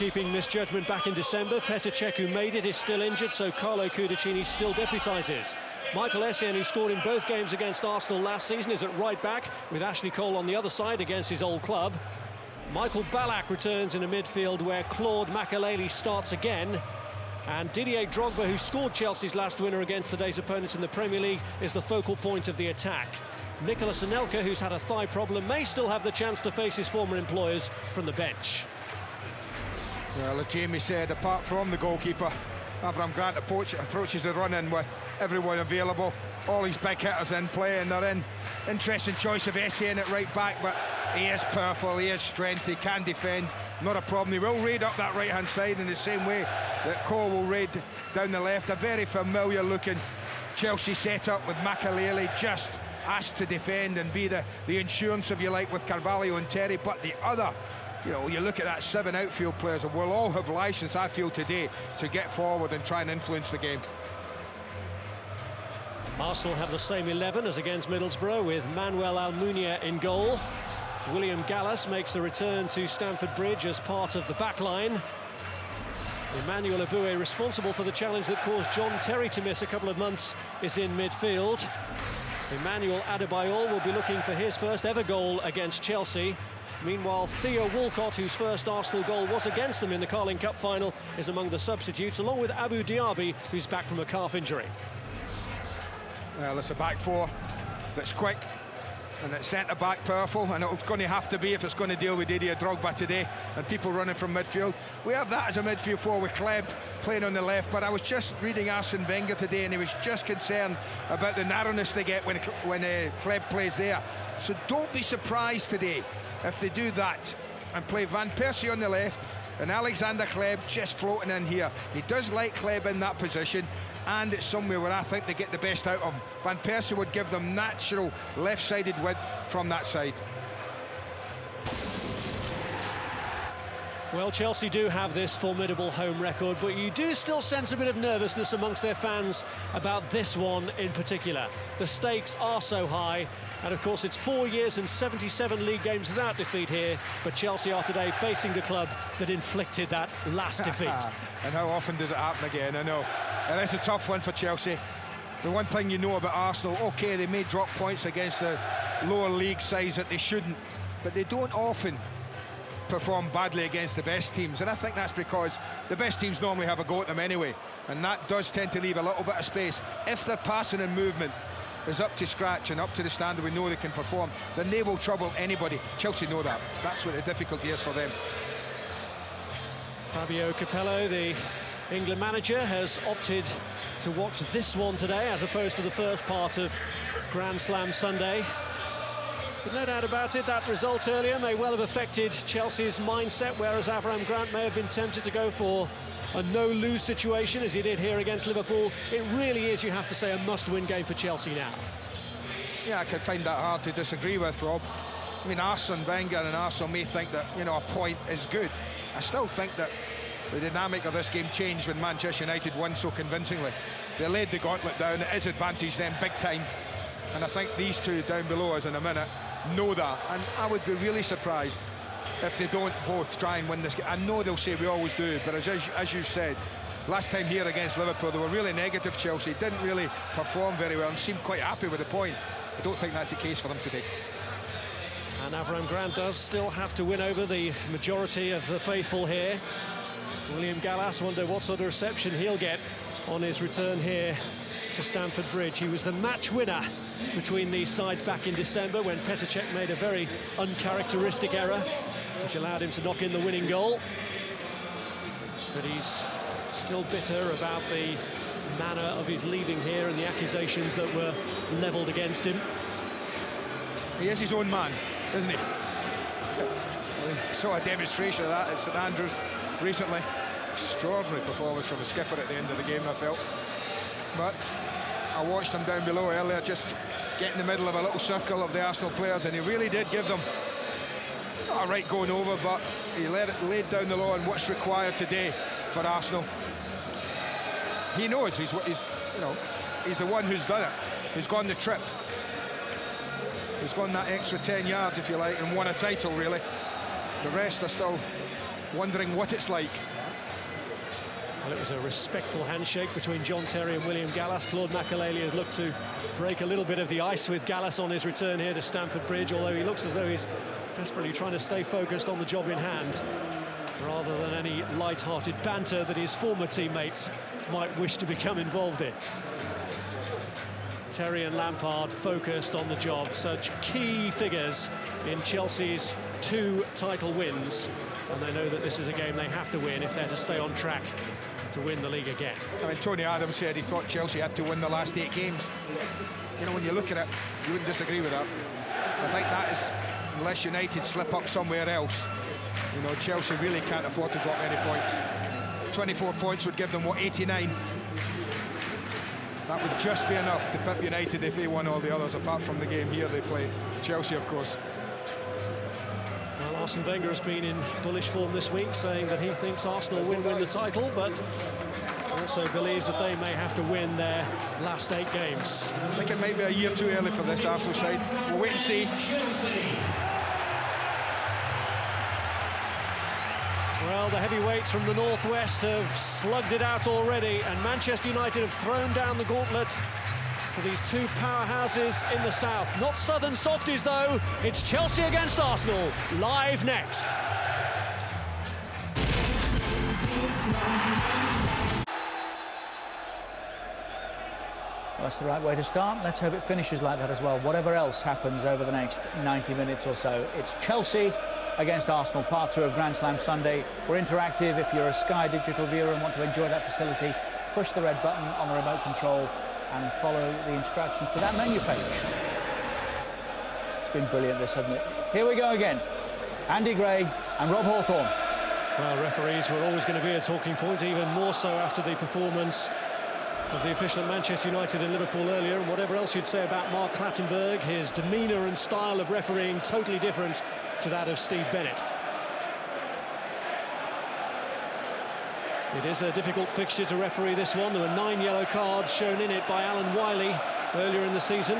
goalkeeping misjudgment back in December. Petr Cech, who made it, is still injured, so Carlo Cudicini still deputises. Michael Essien, who scored in both games against Arsenal last season, is at right back, with Ashley Cole on the other side against his old club. Michael Ballack returns in a midfield where Claude Makelele starts again. And Didier Drogba, who scored Chelsea's last winner against today's opponents in the Premier League, is the focal point of the attack. Nicolas Anelka, who's had a thigh problem, may still have the chance to face his former employers from the bench. Well, as Jamie said, apart from the goalkeeper, Avram Grant approaches the run-in with everyone available. All his big hitters in play, and they're in. Interesting choice of Essien at right back, but he is powerful, he has strength, he can defend, not a problem. He will raid up that right-hand side in the same way that Cole will raid down the left. A very familiar looking Chelsea set-up with Makelele just asked to defend and be the insurance, if you like, with Carvalho and Terry. But the other, you know, you look at that 7 outfield players, and we'll all have licence, I feel, today to get forward and try and influence the game. Arsenal have the same 11 as against Middlesbrough, with Manuel Almunia in goal. William Gallas makes a return to Stamford Bridge as part of the back line. Emmanuel Aboué, responsible for the challenge that caused John Terry to miss a couple of months, is in midfield. Emmanuel Adebayor will be looking for his first ever goal against Chelsea. Meanwhile, Theo Walcott, whose first Arsenal goal was against them in the Carling Cup final, is among the substitutes, along with Abu Diaby, who's back from a calf injury. Well, it's a back four that's quick, and it's centre-back powerful, and it's going to have to be if it's going to deal with Didier Drogba today and people running from midfield. We have that as a midfield four with Kleb playing on the left, but I was just reading Arsene Wenger today, and he was just concerned about the narrowness they get when Kleb plays there. So don't be surprised today if they do that and play Van Persie on the left and Alexander Kleb just floating in here. He does like Kleb in that position, and it's somewhere where I think they get the best out of him. Van Persie would give them natural left-sided width from that side. Well, Chelsea do have this formidable home record, but you do still sense a bit of nervousness amongst their fans about this one in particular. The stakes are so high, and of course it's 4 years and 77 league games without defeat here, but Chelsea are today facing the club that inflicted that last defeat. And how often does it happen again? I know. And it's a tough one for Chelsea. The one thing you know about Arsenal, okay, they may drop points against the lower league sides that they shouldn't, but they don't often perform badly against the best teams, and I think that's because the best teams normally have a go at them anyway, and that does tend to leave a little bit of space. If their passing and movement is up to scratch and up to the standard we know they can perform, then they will trouble anybody. Chelsea know that. That's what the difficulty is for them. Fabio Capello, the England manager, has opted to watch this one today as opposed to the first part of Grand Slam Sunday. But no doubt about it, that result earlier may well have affected Chelsea's mindset, whereas Avram Grant may have been tempted to go for a no-lose situation, as he did here against Liverpool. It really is, you have to say, a must-win game for Chelsea now. Yeah, I can find that hard to disagree with, Rob. I mean, Arsene Wenger and Arsenal may think that, you know, a point is good. I still think that the dynamic of this game changed when Manchester United won so convincingly. They laid the gauntlet down, it is advantage them big time, and I think these two down below us in a minute know that, and I would be really surprised if they don't both try and win this game. I know they'll say we always do, but as you said, last time here against Liverpool they were really negative. Chelsea didn't really perform very well and seemed quite happy with the point. I don't think that's the case for them today. And Avram Grant does still have to win over the majority of the faithful here. William Gallas, wonder what sort of reception he'll get on his return here to Stamford Bridge. He was the match winner between these sides back in December when Petr Cech made a very uncharacteristic error which allowed him to knock in the winning goal. But he's still bitter about the manner of his leaving here and the accusations that were levelled against him. He is his own man, isn't he? We saw a demonstration of that at St Andrews recently. Extraordinary performance from the skipper at the end of the game, I felt. But I watched him down below earlier, just get in the middle of a little circle of the Arsenal players, and he really did give them not a right going over, but he laid down the law on what's required today for Arsenal. He knows he's the one who's done it, who's gone the trip, who's gone that extra 10 yards, if you like, and won a title, really. The rest are still wondering what it's like. Well, it was a respectful handshake between John Terry and William Gallas. Claude Makelele has looked to break a little bit of the ice with Gallas on his return here to Stamford Bridge, although he looks as though he's desperately trying to stay focused on the job in hand, rather than any light-hearted banter that his former teammates might wish to become involved in. Terry and Lampard focused on the job, such key figures in Chelsea's 2 title wins, and they know that this is a game they have to win if they're to stay on track to win the league again. I mean, Tony Adams said he thought Chelsea had to win the last 8 games. You know, when you look at it, you wouldn't disagree with that. I think that is, unless United slip up somewhere else, you know, Chelsea really can't afford to drop any points. 24 points would give them, what, 89? That would just be enough to pip United if they won all the others, apart from the game here they play Chelsea, of course. Well, Arsene Wenger has been in bullish form this week, saying that he thinks Arsenal will win the title, but also believes that they may have to win their last 8 games. I think it might be a year too early for this Arsenal side. We'll wait and see. Well, the heavyweights from the northwest have slugged it out already, and Manchester United have thrown down the gauntlet for these 2 powerhouses in the south. Not southern softies, though. It's Chelsea against Arsenal, live next. Well, that's the right way to start. Let's hope it finishes like that as well. Whatever else happens over the next 90 minutes or so. It's Chelsea against Arsenal, part 2 of Grand Slam Sunday. We're interactive. If you're a Sky Digital viewer and want to enjoy that facility, push the red button on the remote control and follow the instructions to that menu page. It's been brilliant, this, hasn't it? Here we go again. Andy Gray and Rob Hawthorne. Well, referees were always going to be a talking point, even more so after the performance of the official at Manchester United and Liverpool earlier. And whatever else you'd say about Mark Clattenburg, his demeanour and style of refereeing totally different to that of Steve Bennett. It is a difficult fixture to referee, this one. There were 9 yellow cards shown in it by Alan Wiley earlier in the season,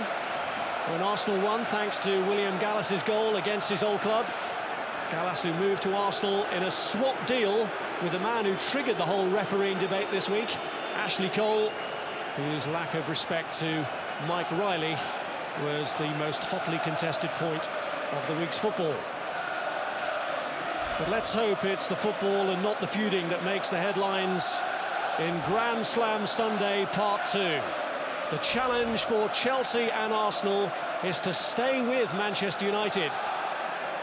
when Arsenal won thanks to William Gallas's goal against his old club. Gallas, who moved to Arsenal in a swap deal with the man who triggered the whole refereeing debate this week, Ashley Cole, whose lack of respect to Mike Riley was the most hotly contested point of the week's football. But let's hope it's the football and not the feuding that makes the headlines in Grand Slam Sunday Part 2. The challenge for Chelsea and Arsenal is to stay with Manchester United.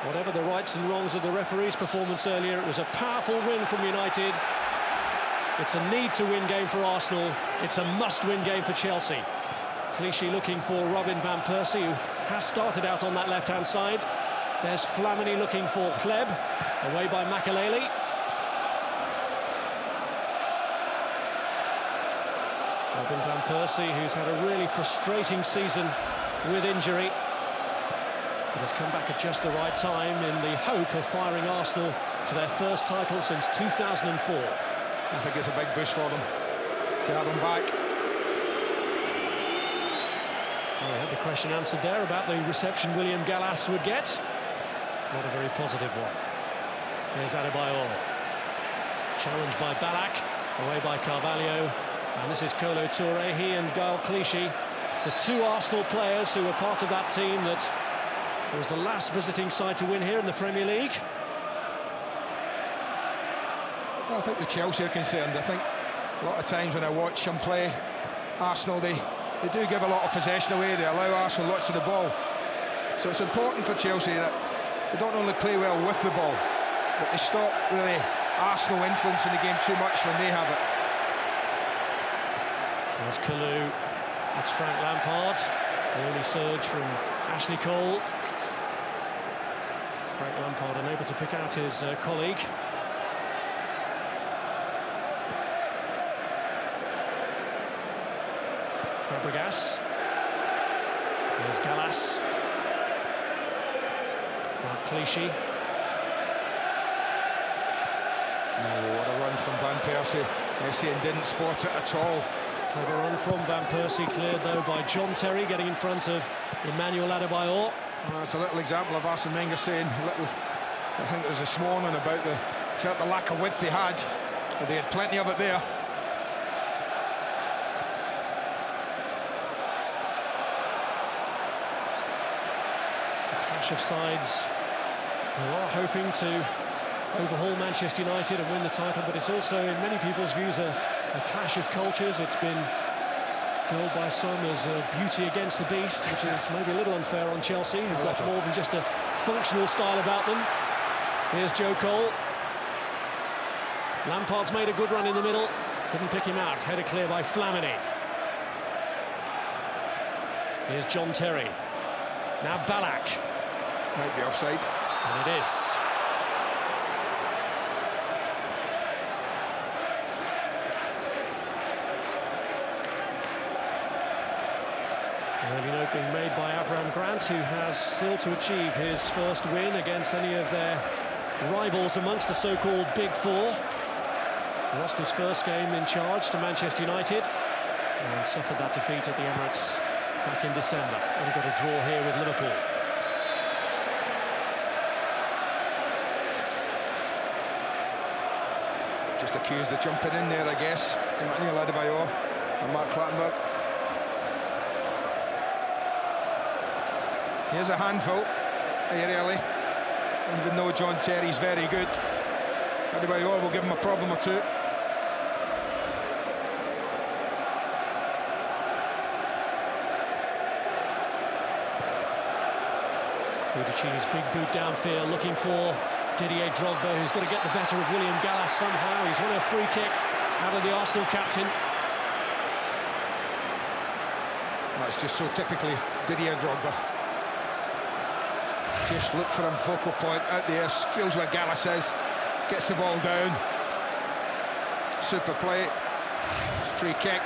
Whatever the rights and wrongs of the referee's performance earlier, it was a powerful win from United. It's a need-to-win game for Arsenal. It's a must-win game for Chelsea. Clichy looking for Robin van Persie, who has started out on that left-hand side. There's Flamini looking for Kleb, away by Makelele. Robin van Persie, who's had a really frustrating season with injury, but has come back at just the right time in the hope of firing Arsenal to their first title since 2004. I think it's a big boost for them to have him back. Well, we had the question answered there about the reception William Gallas would get. Not a very positive one. Here's Adebayor. Challenged by Ballack, away by Carvalho. And this is Kolo Touré, he and Gaël Clichy, the 2 Arsenal players who were part of that team that was the last visiting side to win here in the Premier League. Well, I think the Chelsea are concerned. I think a lot of times when I watch them play, Arsenal, they do give a lot of possession away. They allow Arsenal lots of the ball. So it's important for Chelsea that they don't only play well with the ball, but they stop really Arsenal influencing the game too much when they have it. There's Kalou. That's Frank Lampard. The early surge from Ashley Cole. Frank Lampard unable to pick out his colleague. Fabregas. There's Gallas. Now Clichy. Oh, what a run from Van Persie. Essien didn't spot it at all. Clever run from Van Persie, cleared though by John Terry, getting in front of Emmanuel Adebayor. It's a little example of Arsene Wenger saying, I think it was this morning about the felt the lack of width they had, but they had plenty of it there. Clash of sides who are hoping to overhaul Manchester United and win the title, but it's also, in many people's views, a clash of cultures. It's been billed by some as a beauty against the beast, which is maybe a little unfair on Chelsea, who've got more than just a functional style about them. Here's Joe Cole. Lampard's made a good run in the middle, couldn't pick him out. Header clear by Flamini. Here's John Terry. Now Ballack. Might be offside. And it is. Early note being made by Avram Grant, who has still to achieve his first win against any of their rivals amongst the so-called Big Four. Lost his first game in charge to Manchester United and suffered that defeat at the Emirates back in December. Only got a draw here with Liverpool. Just accused of jumping in there, I guess. Emmanuel Adebayor and Mark Clattenburg. Here's a handful, aerially, even though John Terry's very good. Adebayor will give him a problem or two. Boudicini's big boot downfield, looking for Didier Drogba, who's got to get the better of William Gallas somehow. He's won a free kick out of the Arsenal captain. That's just so typically Didier Drogba. Just look for a focal point out there, feels where Gallas is, gets the ball down. Super play, free kick,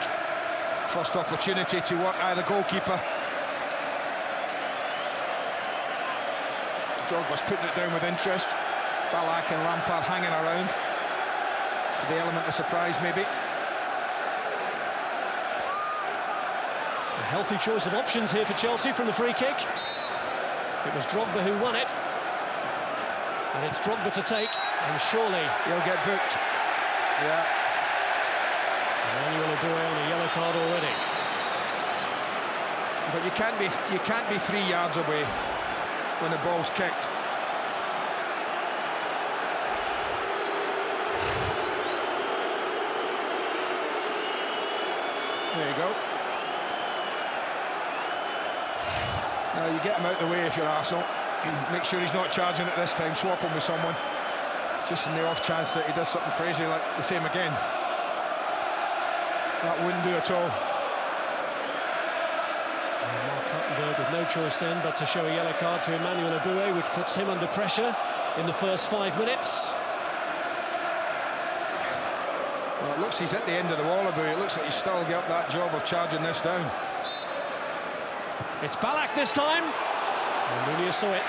first opportunity to work out the goalkeeper. Drogba's putting it down with interest. Ballack and Lampard hanging around. The element of surprise, maybe. A healthy choice of options here for Chelsea from the free kick. It was Drogba who won it. And it's Drogba to take, and surely he'll get booked. Yeah. Emmanuel Adebayor on a yellow card already. But you can't be 3 yards away when the ball's kicked. There you go. Now you get him out the way if you're Arsenal. Make sure he's not charging it this time. Swap him with someone, just in the off chance that he does something crazy like the same again. That wouldn't do at all. Mark Clattenburg with no choice then but to show a yellow card to Emmanuel Adebayor, which puts him under pressure in the first 5 minutes. Well, it looks he's at the end of the wall, Adebayor. It looks like he's still got that job of charging this down. It's Ballack this time. Almunia saw it.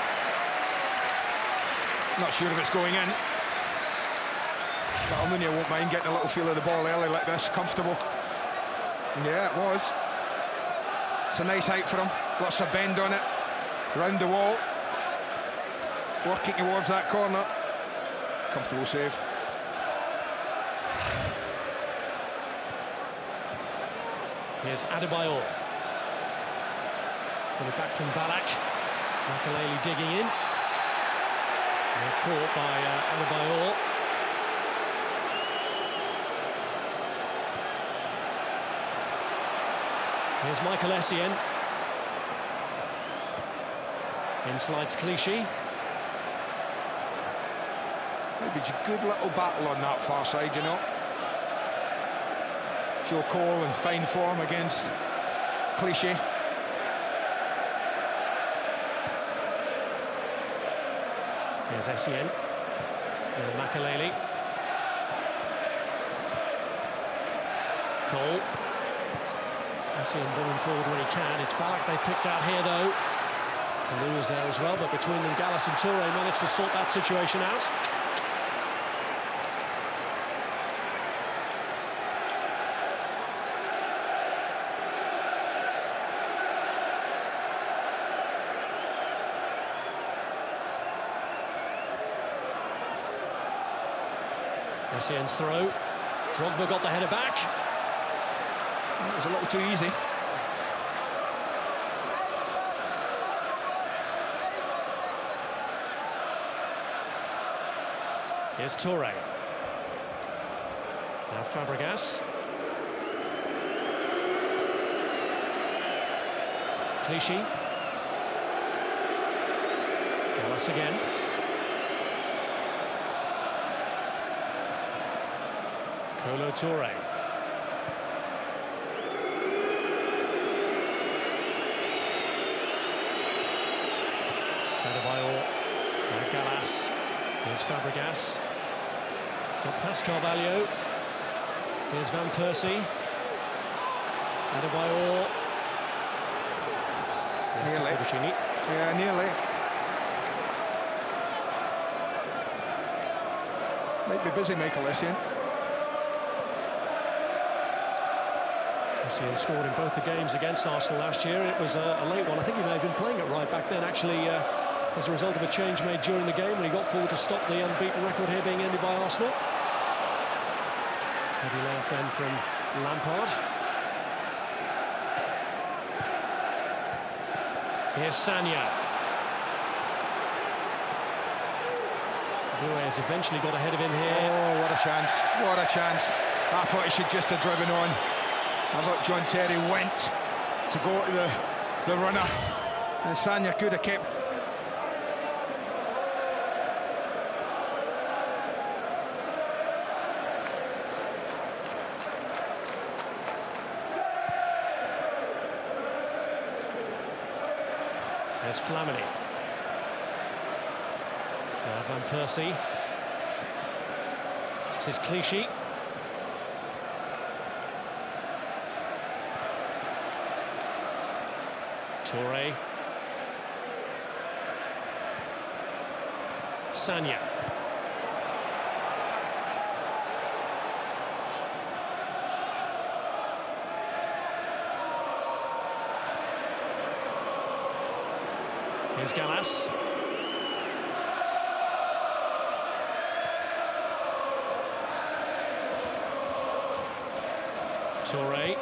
Not sure if it's going in. But Almunia won't mind getting a little feel of the ball early like this, comfortable. Yeah, it was. It's a nice height for him. Lots of bend on it. Round the wall. Working towards that corner. Comfortable save. Here's Adebayor. Got it back from Ballack. Makelele digging in. And caught by Adebayor. Here's Michael Essien. In slides Clichy. Maybe it's a good little battle on that far side, you know. Joe Cole in fine form against Clichy. Here's Essien. And Makelele. Cole. Essien bringing forward when he can. It's Ballack they've picked out here, though. Kalou was there as well, but between them, Gallas and Toure managed to sort that situation out. Essien's throw. Drogba got the header back. It was a little too easy. Here's Toure. Now Fabregas. Clichy. Gallas again. Kolo Toure. Adebayor. Now Gallas. Here's Fabregas. Got past Carvalho. Here's Van Persie. Adebayor. Nearly. Clichy. Yeah, nearly. Might be busy, Michael Essien. Essien scored in both the games against Arsenal last year. It was a late one. I think he may have been playing it right back then, actually, as a result of a change made during the game when he got forward to stop the unbeaten record here being ended by Arsenal. Heavy layoff then from Lampard. Here's Sagna. Boué has eventually got ahead of him here. Oh, what a chance, what a chance. I thought he should just have driven on. I thought John Terry went to go to the runner, and Sagna could have kept. There's Flamini. Now Van Persie. This is Clichy. Toure. Sagna. Here's Gallas. Toure.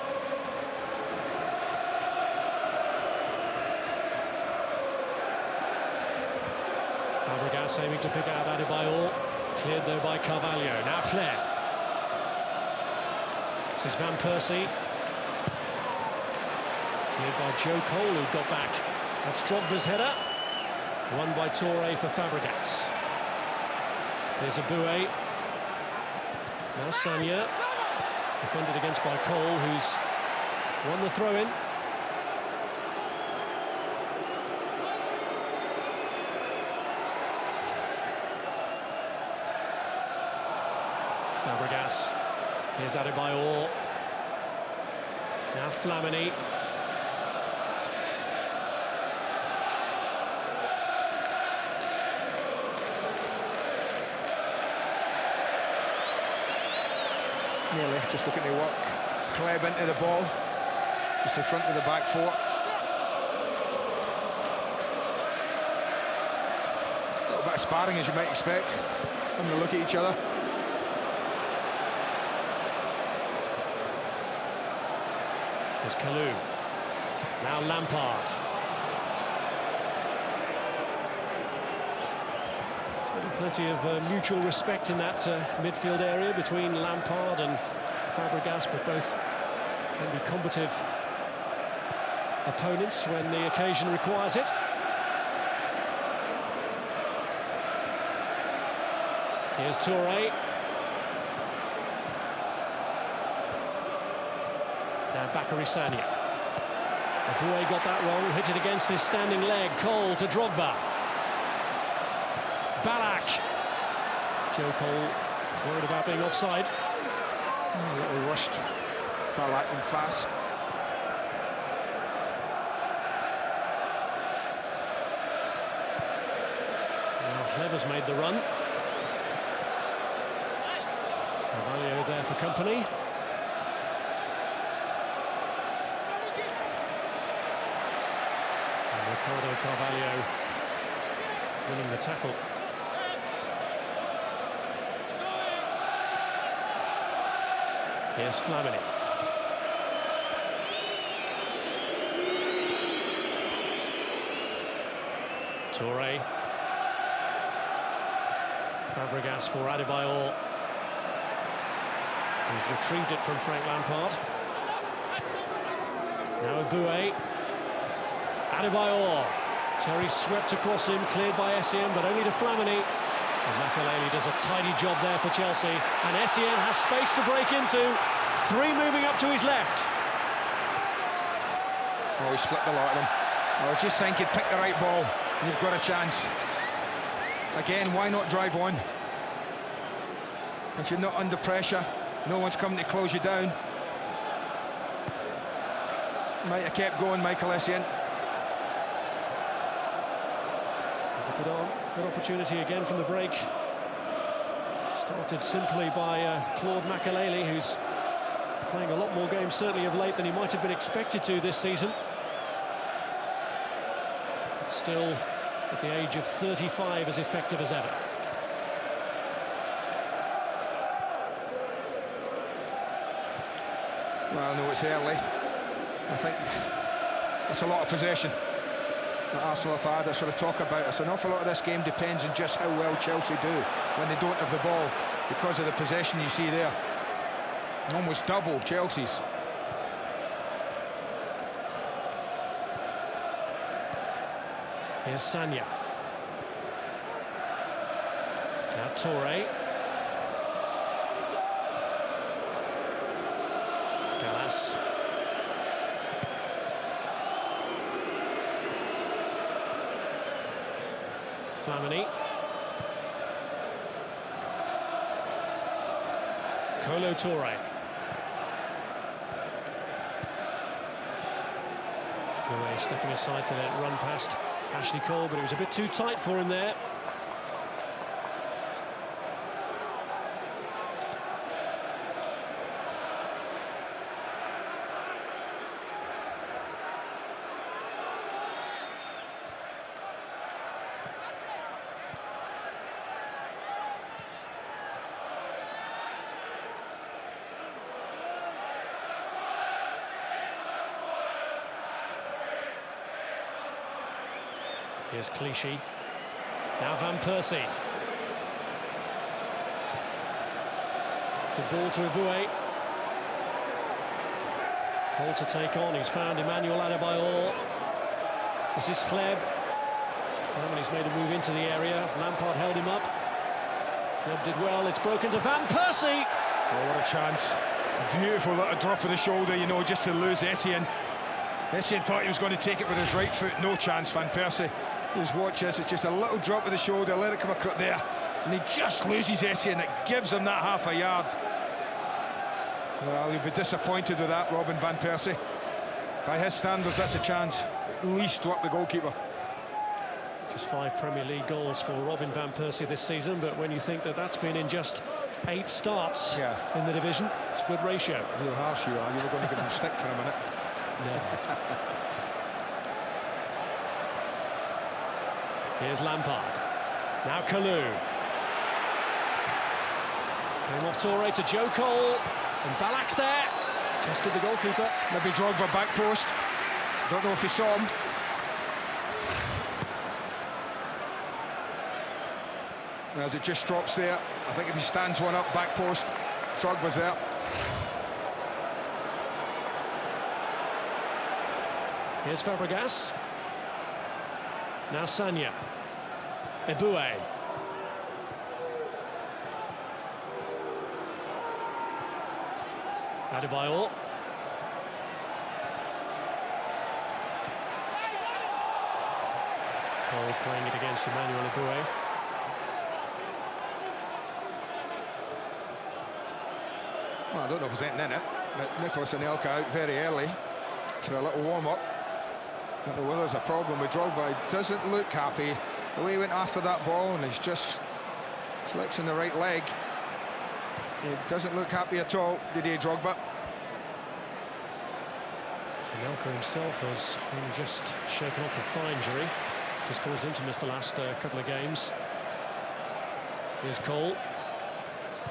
Fabregas aiming to pick out Adebayor. Cleared though by Carvalho. Now Flair. This is Van Persie. Cleared by Joe Cole, who got back. That's Drogba's header. Won by Toure for Fabregas. There's a Boué. Now Sagna. Defended against by Cole, who's won the throw-in. Fabregas. Here's Adebayor. Now Flamini. Nearly, just looking to work Kleb into the ball, just in front of the back four. A little bit of sparring, as you might expect. Having a look at each other. There's Kalou. Now Lampard. Plenty of mutual respect in that midfield area between Lampard and Fabregas, but both can be combative opponents when the occasion requires it. Here's Toure. Now Bakary Sagna. Boué got that wrong, hit it against his standing leg. Cole to Drogba. Ballack. Joe Cole worried about being offside. A little rushed. Ballack and fast. Now Clever's made the run. Carvalho there for company. And Ricardo Carvalho winning the tackle. Here's Flamini. Toure. Fabregas for Adebayor, who's retrieved it from Frank Lampard. Now Eboué. Adebayor. Terry swept across him, cleared by Essien, but only to Flamini. And Makelele does a tidy job there for Chelsea. And Essien has space to break into. Three moving up to his left. Oh, he's flipped a lot of them. I was just thinking, pick the right ball, and you've got a chance. Again, why not drive on? If you're not under pressure, no one's coming to close you down. Might have kept going, Michael Essien. It's a good opportunity again from the break. Started simply by Claude Makelele, who's playing a lot more games, certainly of late, than he might have been expected to this season. But still, at the age of 35, as effective as ever. Well, I know it's early. I think that's a lot of possession that Arsenal have had. That's what I talk about. It's an awful lot of this game depends on just how well Chelsea do when they don't have the ball, because of the possession you see there. Almost double Chelsea's. Here's Sagna. Now Toure. Gallas. Flamini. Kolo Toure. Eboué stepping aside to let it run past Ashley Cole, but it was a bit too tight for him there. Here's Clichy. Now Van Persie. The ball to Eboué. Cole to take on. He's found Emmanuel Adebayor. This is Hleb. Flamini's made a move into the area. Lampard held him up. Hleb did well. It's broken to Van Persie. Oh, what a chance. Beautiful little drop of the shoulder, you know, just to lose Essien. Essien thought he was going to take it with his right foot. No chance, Van Persie. Just watch this, it's just a little drop of the shoulder, let it come across there, and he just loses Essien. It gives him that half a yard. Well, he'll be disappointed with that, Robin Van Persie. By his standards, that's a chance. At least to up the goalkeeper. Just 5 Premier League goals for Robin Van Persie this season, but when you think that that's been in just 8 starts in the division, it's a good ratio. Real harsh you are, you were going to give him stick for a minute. No. Here's Lampard. Now Kalou. Came off Toure to Joe Cole. And Balak's there. Tested the goalkeeper. Maybe Drogba back post. Don't know if he saw him. As it just drops there. I think if he stands one up, back post, Drogba's there. Here's Fabregas. Now Sagna. Eboué. Adebayor. Cole playing it against Emmanuel Eboué. Well, I don't know if there's anything in it, but Nicholas Anelka out very early for a little warm-up. Don't know whether there's a problem with Drogba. He doesn't look happy. The way he went after that ball, and he's just flexing the right leg. He doesn't look happy at all, Didier Drogba. Anelka himself has only just shaken off a thigh injury, which has caused him to miss the last couple of games. Here's Cole.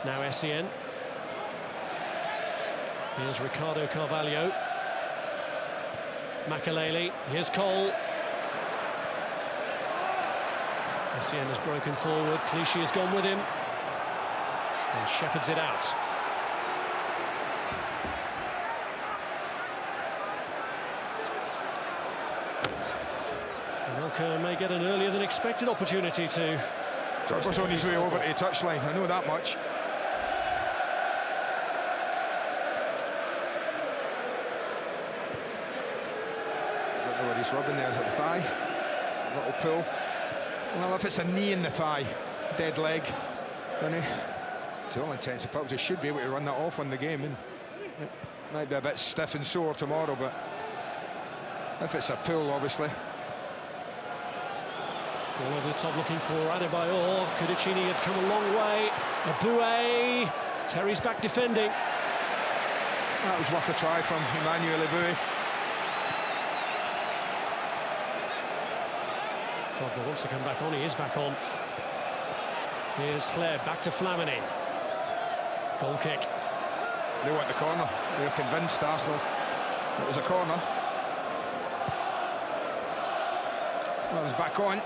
Now Essien. Here's Ricardo Carvalho. Makelele, here's Cole. Essien has broken forward, Clichy has gone with him. And shepherds it out. Anelka may get an earlier than expected opportunity to... Drogba's on his way over to the touchline, I know that much. I don't know what he's rubbing there, is it the thigh? A little pull. Well, if it's a knee in the thigh, dead leg, then to all intents and purposes, should be able to run that off on the game. And it might be a bit stiff and sore tomorrow, but if it's a pull, obviously. All over the top looking for Adebayor. Kudicini had come a long way. Aboué. Terry's back defending. That was worth a try from Emmanuel Aboué. Drogba wants to come back on, he is back on. Here's Hleb, back to Flamini. Goal kick. They want the corner. They're convinced, Arsenal, it was a corner. Well, it's back on.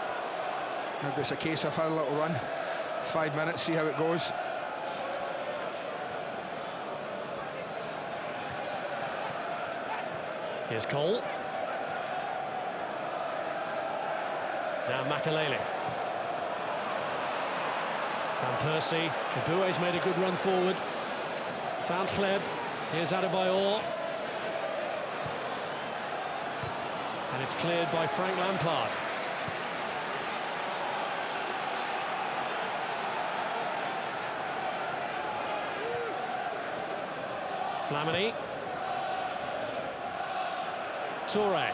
Maybe it's a case of had a little run. 5 minutes, see how it goes. Here's Cole. Now Makelele. Van Persie. Aboué's made a good run forward. Found Hleb. Here's Adebayor. And it's cleared by Frank Lampard. Flamini. Toure.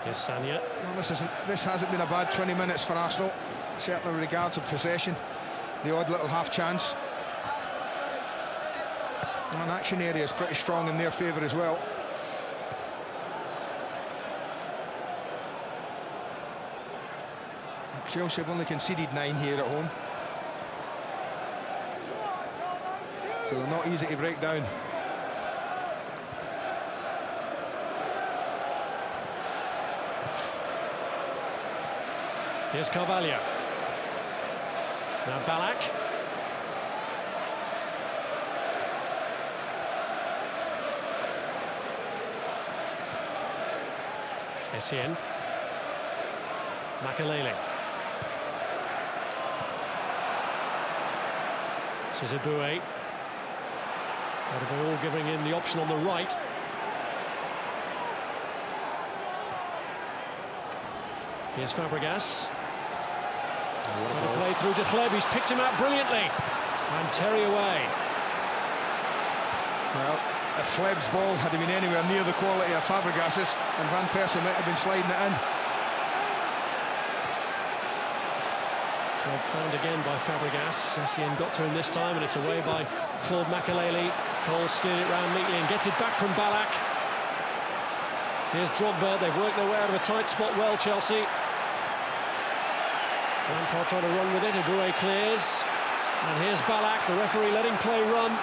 Here's Sagna. Well, this hasn't been a bad 20 minutes for Arsenal, certainly with regards to possession. The odd little half chance. And action area is pretty strong in their favour as well. Chelsea have only conceded 9 here at home, so they're not easy to break down. Here's Carvalho. Now Ballack. Essien. Makelele. This is Aboué. Adebayor giving him the option on the right. Here's Fabregas. Trying to play through to Hleb, he's picked him out brilliantly. And Terry away. Well, if Hleb's ball had been anywhere near the quality of Fabregas's, and Van Persie might have been sliding it in. Hleb found again by Fabregas. Essien got to him this time, and it's away by Claude Makelele. Cole steered it round neatly and gets it back from Ballack. Here's Drogba. They've worked their way out of a tight spot well, Chelsea. Lampard trying to run with it. Aboué clears. And here's Ballack. The referee letting play run.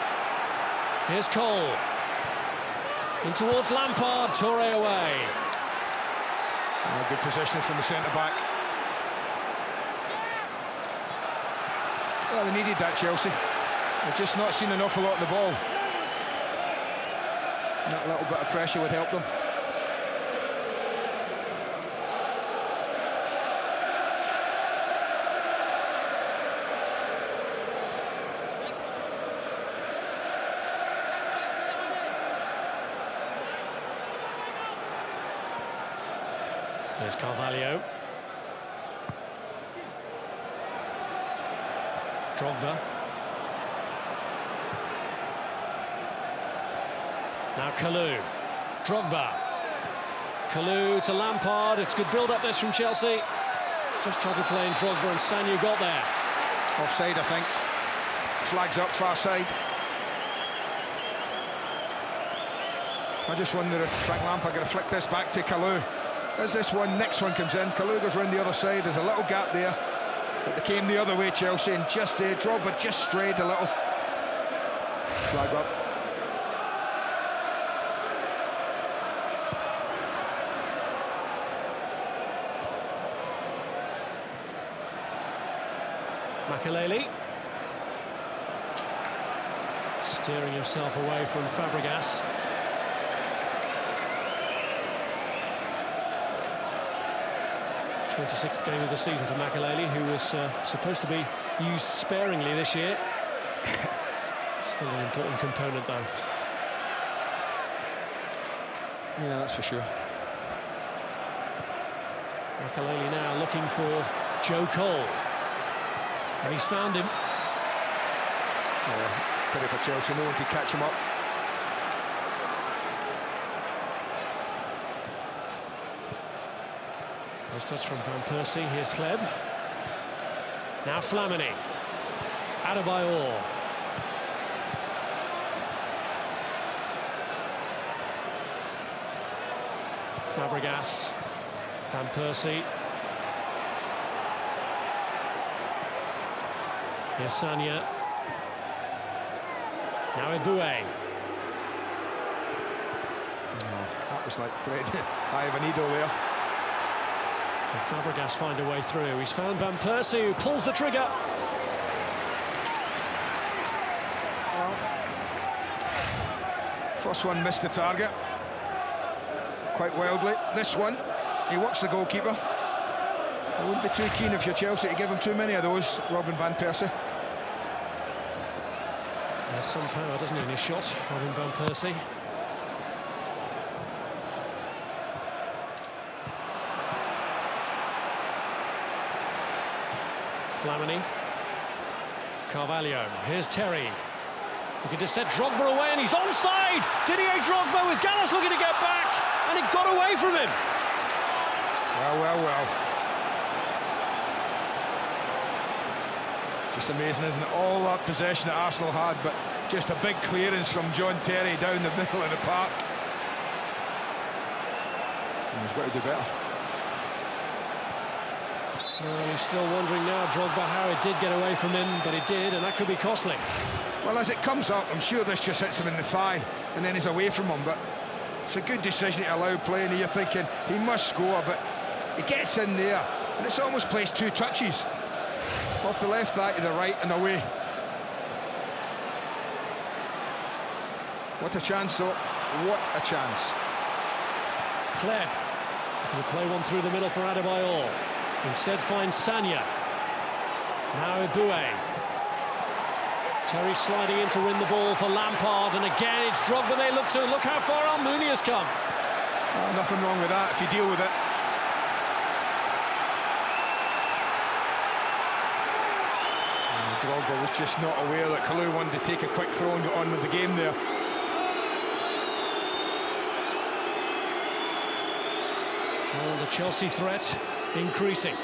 Here's Cole. In towards Lampard. Toure away. Good position from the centre-back. Well, they needed that, Chelsea. They've just not seen an awful lot of the ball. That little bit of pressure would help them. There's Carvalho. Drogba. Now Kalou. Drogba. Kalou to Lampard. It's good build-up this from Chelsea. Just tried to play in Drogba and Sagna got there. Offside, I think. Flags up far side. I just wonder if Frank Lampard going to flick this back to Kalou. As this next one comes in, Kalou goes round the other side. There's a little gap there. But they came the other way, Chelsea, and just Drogba just strayed a little. Flag up. Makelele. Steering himself away from Fabregas. The 26th game of the season for Makelele, who was supposed to be used sparingly this year. Still an important component, though. Yeah, that's for sure. Makelele now looking for Joe Cole. And he's found him. Yeah, pity for Chelsea, no one could catch him up. Nice touch from Van Persie. Here's Kleb. Now Flamini. Adebayor. Fabregas. Van Persie. Here's Sanya. Now Eboué. That was like thread. Eye of a needle there. And Fabregas find a way through. He's found Van Persie, who pulls the trigger. First one missed the target quite wildly. This one, he works the goalkeeper. I wouldn't be too keen if you're Chelsea to give him too many of those, Robin Van Persie. There's some power, doesn't he, in his shot, Robin Van Persie. Flamini. Carvalho. Here's Terry. He could just set Drogba away, and he's onside! Didier Drogba with Gallas looking to get back, and it got away from him. Well. Just amazing, isn't it? All that possession that Arsenal had, but just a big clearance from John Terry down the middle of the park. And he's got to do better. Well, he's still wondering now, Drogba, how it did get away from him, but it did, and that could be costly. Well, as it comes up, I'm sure this just hits him in the thigh, and then he's away from him, but it's a good decision to allow play, and you're thinking he must score, but he gets in there, and it's almost placed two touches. Off the left thigh to the right and away. What a chance, though. What a chance. Kleb going to play one through the middle for Adebayor. Instead finds Sanya. Now Eboué. Terry sliding in to win the ball for Lampard, and again it's Drogba they look to. Look how far Almunia's come. Oh, nothing wrong with that if you deal with it. Drogba was just not aware that Kalou wanted to take a quick throw and get on with the game there. Well, the Chelsea threat increasing.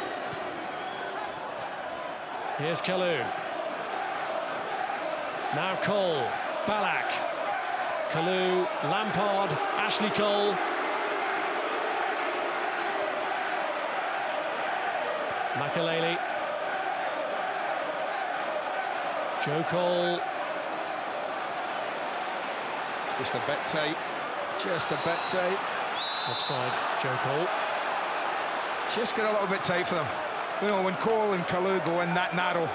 Here's Kalou. Now Cole, Ballack, Kalou, Lampard, Ashley Cole. Makelele. Joe Cole. Just a bit tight. Just a bit tight. Offside, Joe Cole. Just got a little bit tight for them. You know, when Cole and Kalou go in that narrow,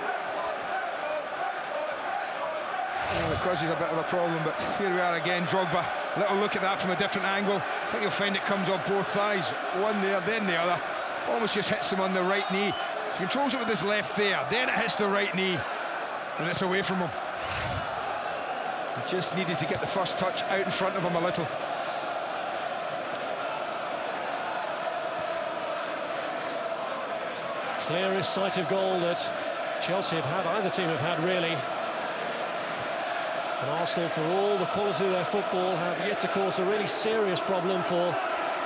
it causes a bit of a problem, but here we are again, Drogba. A little look at that from a different angle. I think you'll find it comes off both thighs. One there, then the other. Almost just hits him on the right knee. He controls it with his left there, then it hits the right knee, and it's away from him. He just needed to get the first touch out in front of him a little. Clearest sight of goal that Chelsea have had, either team have had really. And Arsenal, for all the quality of their football, have yet to cause a really serious problem for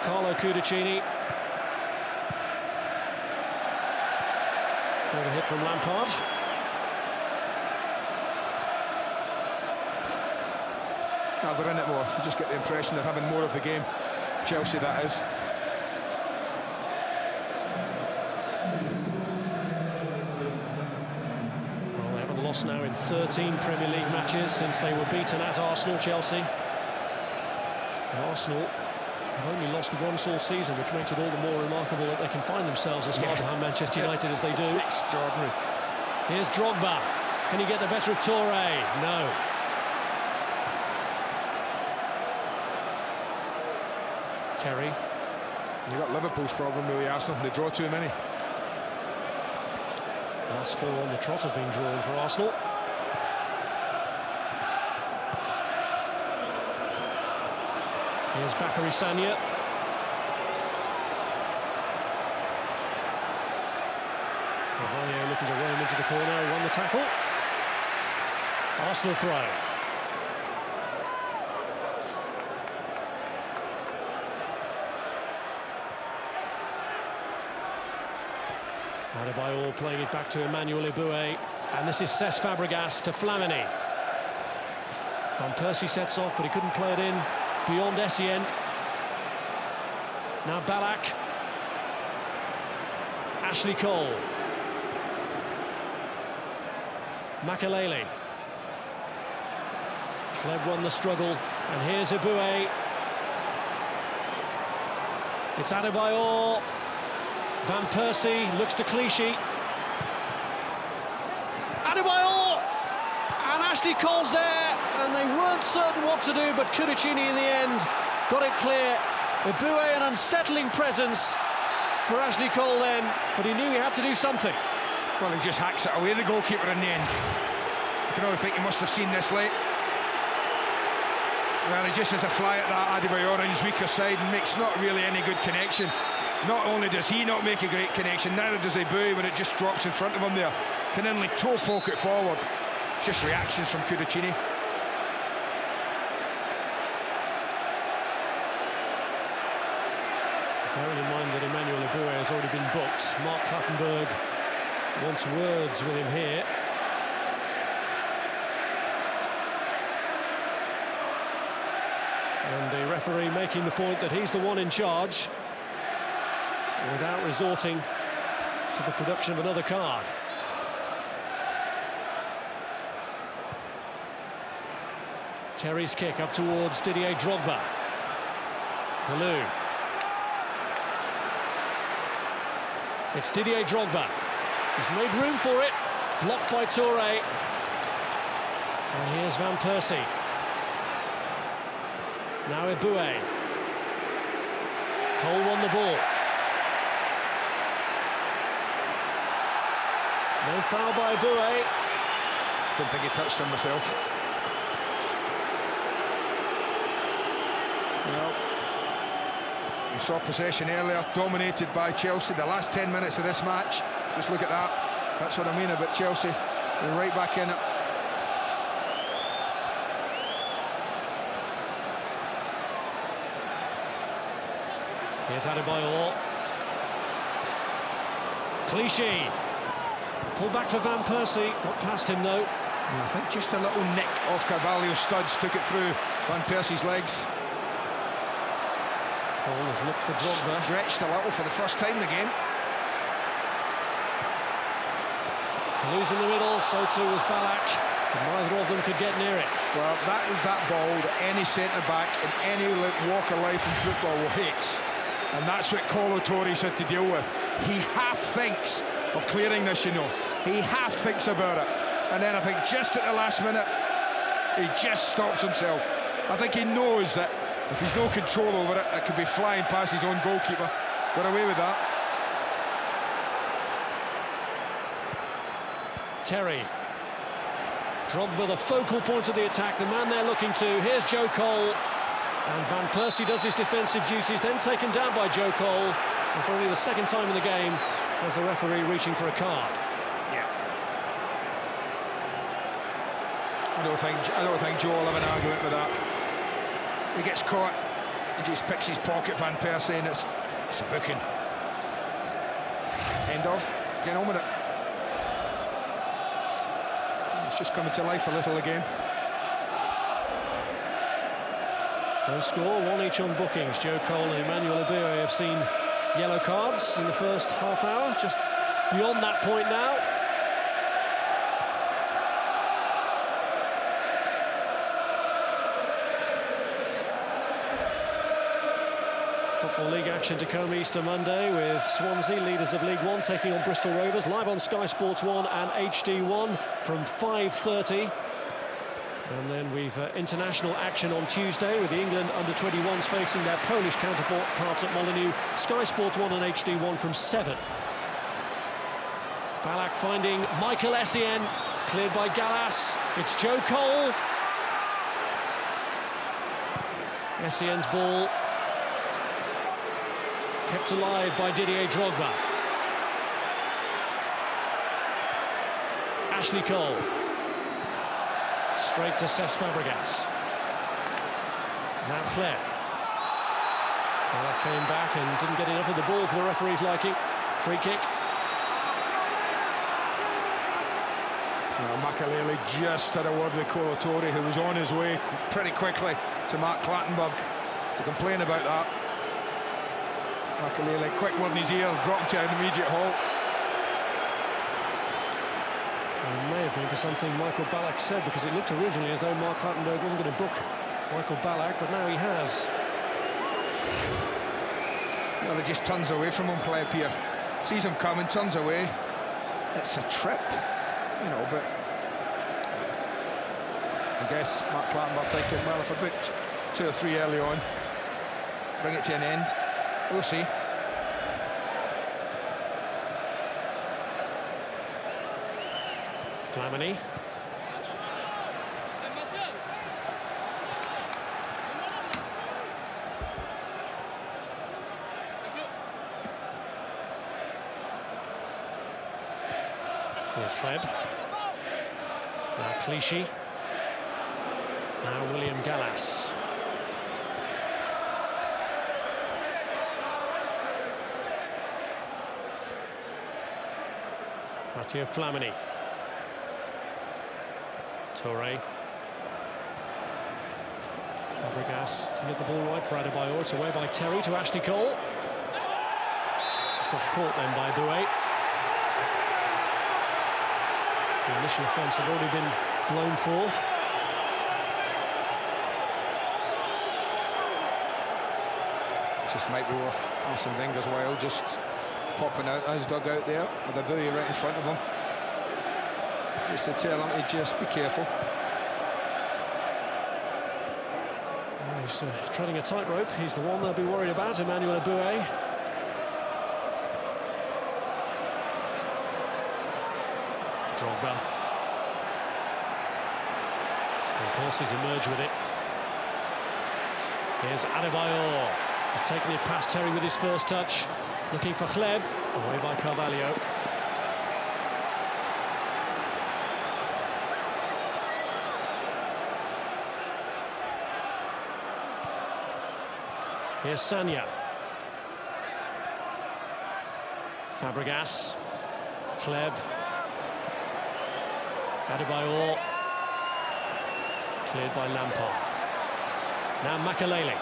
Carlo Cudicini. Further hit from Lampard. Now they're in it more. You just get the impression they're having more of the game. Chelsea, that is. lost now in 13 Premier League matches since they were beaten at Arsenal, Chelsea. And Arsenal have only lost once all season, which makes it all the more remarkable that they can find themselves as far behind Manchester United as they do. It's extraordinary. Here's Drogba. Can he get the better of Touré? No. Terry. You've got Liverpool's problem with the Arsenal. They draw too many. Last 4 on the trot have been drawn for Arsenal. Here's Bakary Sagna. Carvalho looking to roam into the corner, won the tackle. Arsenal throw. Adebayor playing it back to Emmanuel Eboué, and this is Cesc Fabregas to Flamini. Van Persie sets off, but he couldn't play it in beyond Essien. Now Ballack. Ashley Cole. Makelele. Hleb won the struggle, and here's Eboué. It's Adebayor. Van Persie looks to Clichy. Adebayor! And Ashley Cole's there, and they weren't certain what to do, but Cudicini in the end got it clear. Eboué, an unsettling presence for Ashley Cole then, but he knew he had to do something. Well, he just hacks it away, the goalkeeper, in the end. You can only think he must have seen this late. Well, he just has a fly at that Adebayor on his weaker side and makes not really any good connection. Not only does he not make a great connection, neither does Eboué when it just drops in front of him there. Can only toe poke it forward. It's just reactions from Cudicini. Bearing in mind that Emmanuel Eboué has already been booked, Mark Clattenburg wants words with him here. And the referee making the point that he's the one in charge, without resorting to the production of another card. Terry's kick up towards Didier Drogba. Kalou. It's Didier Drogba. He's made room for it. Blocked by Touré. And here's Van Persie. Now Eboué. Cole won the ball. No foul by Eboué. Don't think he touched him myself. Well, we saw possession earlier, dominated by Chelsea. The last 10 minutes of this match, just look at that. That's what I mean about Chelsea. They're right back in it. Here's Adebayor. Clichy. Pull back for Van Persie. Got past him though. I think just a little nick off Carvalho's studs took it through Van Persie's legs. Cole has looked for Drogba. Stretched a little for the first time in the game. Kalou's in the middle, so too was Ballack. But neither of them could get near it. Well, that is that ball that any centre-back in any walk of life in football hates. And that's what Kolo Touré had to deal with. He half thinks of clearing this, you know. He half thinks about it. And then I think just at the last minute, he just stops himself. I think he knows that if he's no control over it, it could be flying past his own goalkeeper. Got away with that. Terry. Drogba, the focal point of the attack, the man they're looking to. Here's Joe Cole. And Van Persie does his defensive duties, then taken down by Joe Cole. And for only the second time in the game, as the referee reaching for a card. Yeah. I don't think Joe will have an argument with that. He gets caught, he just picks his pocket, Van Persie, and it's a booking. End of. Get on with it. It's just coming to life a little again. No score, one each on bookings. Joe Cole and Emmanuel Eboué have seen yellow cards in the first half hour, just beyond that point now. Football League action to come Easter Monday with Swansea, leaders of League One, taking on Bristol Rovers, live on Sky Sports 1 and HD1 from 5:30. And then we've international action on Tuesday with the England under-21s facing their Polish counterparts at Molineux. Sky Sports 1 and HD1 from 7. Ballack finding Michael Essien, cleared by Gallas. It's Joe Cole. Essien's ball kept alive by Didier Drogba. Ashley Cole. Straight to Cesc Fabregas. Now Flair. Ballack came back and didn't get enough of the ball for the referee's liking. Free kick. Makalele just had a word with Colatori, who was on his way pretty quickly to Mark Clattenburg to complain about that. Makalele, quick word in his ear, brought him to an immediate halt. It may have been for something Michael Ballack said, because it looked originally as though Mark Clattenburg wasn't going to book Michael Ballack, but now he has. Well, he just turns away from him, play up here. Sees him coming, turns away. It's a trip, you know, but I guess Mark Clattenburg thinking, well, if I booked 2 or 3 early on, bring it to an end, we'll see. Flamini. Here's Hleb. Now Clichy. Now William Gallas. Mathieu Flamini. Touré. Fabregas to get the ball right for Adebayor. It's away by Terry to Ashley Cole. Just got caught then by Bouet. The initial offence had already been blown for. Just might be worth Arsene Wenger's while, just popping out his dugout there with a buoy right in front of him, just to tell him to just be careful. Well, he's treading a tightrope. He's the one they'll be worried about, Emmanuel Bouet. Drogba. And Percy's emerged with it. Here's Adebayor. He's taken it past Terry with his first touch. Looking for Hleb. Away by Carvalho. Here's Sanya. Fabregas. Hleb. Adebayor. Cleared by Lampard. Now Makalele.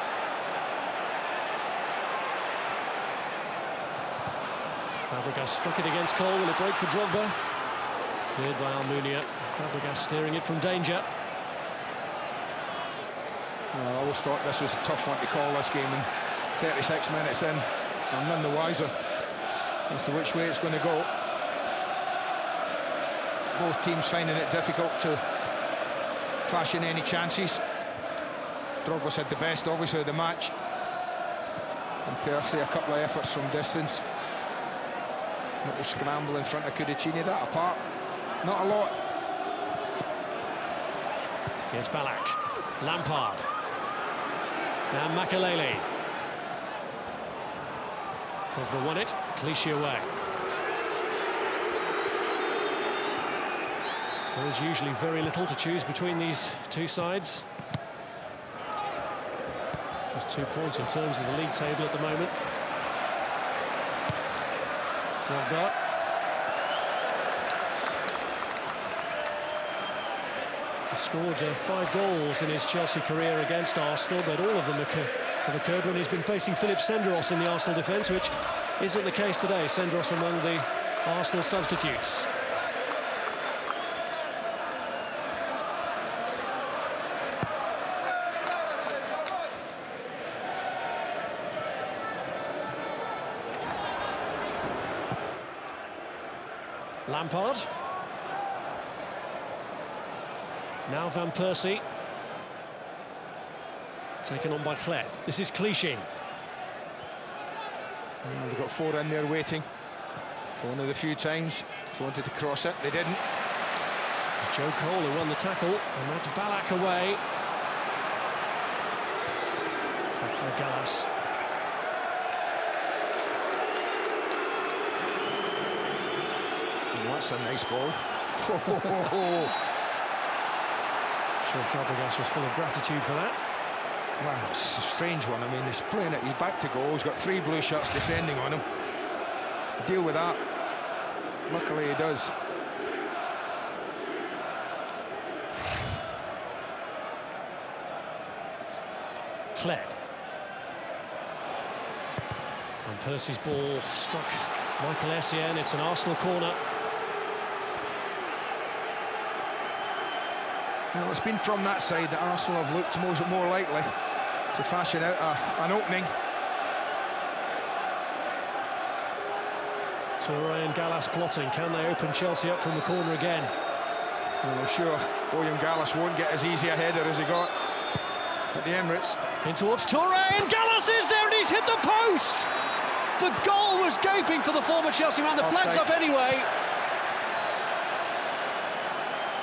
Fabregas struck it against Cole. Will it break for Drogba? Cleared by Almunia. Fabregas steering it from danger. I always thought this was a tough one to call, this game, and 36 minutes in, I'm none the wiser as to which way it's going to go. Both teams finding it difficult to fashion any chances. Drogba's had the best, obviously, of the match. And Percy, a couple of efforts from distance. Little scramble in front of Cudicini, that apart. Not a lot. Here's Ballack. Lampard. Now Makalele. Drogba won it. Clichy away. There is usually very little to choose between these two sides. Just 2 points in terms of the league table at the moment. Drogba. He scored 5 goals in his Chelsea career against Arsenal, but all of them have occurred when he's been facing Philip Senderos in the Arsenal defence, which isn't the case today. Senderos among the Arsenal substitutes. Lampard. Now Van Persie. Taken on by Kleb. This is cliche. They've got 4 in there waiting. For one of the few times they wanted to cross it, they didn't. It's Joe Cole who won the tackle, and that's Ballack away. Back by Gallas. Oh, that's a nice ball. Sure, Fabregas was full of gratitude for that. Wow, it's a strange one. I mean, he's playing it, he's back to goal, he's got 3 blue shirts descending on him. Deal with that. Luckily he does. Kleb. And Persie's ball struck Michael Essien. It's an Arsenal corner. Well, it's been from that side that Arsenal have looked more likely to fashion out an opening. Touré and Gallas plotting. Can they open Chelsea up from the corner again? Well, I'm sure William Gallas won't get as easy a header as he got at the Emirates. In towards Touré, and Gallas is there, and he's hit the post! The goal was gaping for the former Chelsea man. The flag's up anyway.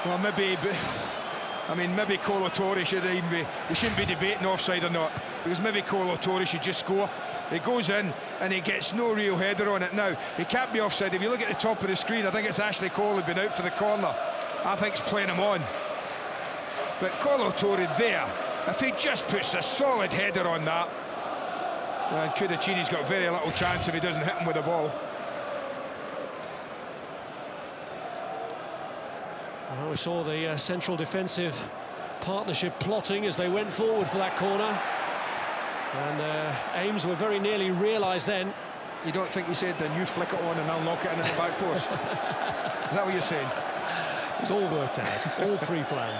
Well, maybe Colo Torre shouldn't even be. We shouldn't be debating offside or not, because maybe Colo Torre should just score. He goes in and he gets no real header on it. Now he can't be offside. If you look at the top of the screen, I think it's Ashley Cole who'd been out for the corner. I think he's playing him on. But Colo Torre there, if he just puts a solid header on that, and Cudicini's got very little chance if he doesn't hit him with the ball. Well, we saw the central defensive partnership plotting as they went forward for that corner, and aims were very nearly realised then. You don't think he said, then you flick it on and I'll knock it in at the back post? Is that what you're saying? It was all worked out, all pre-planned.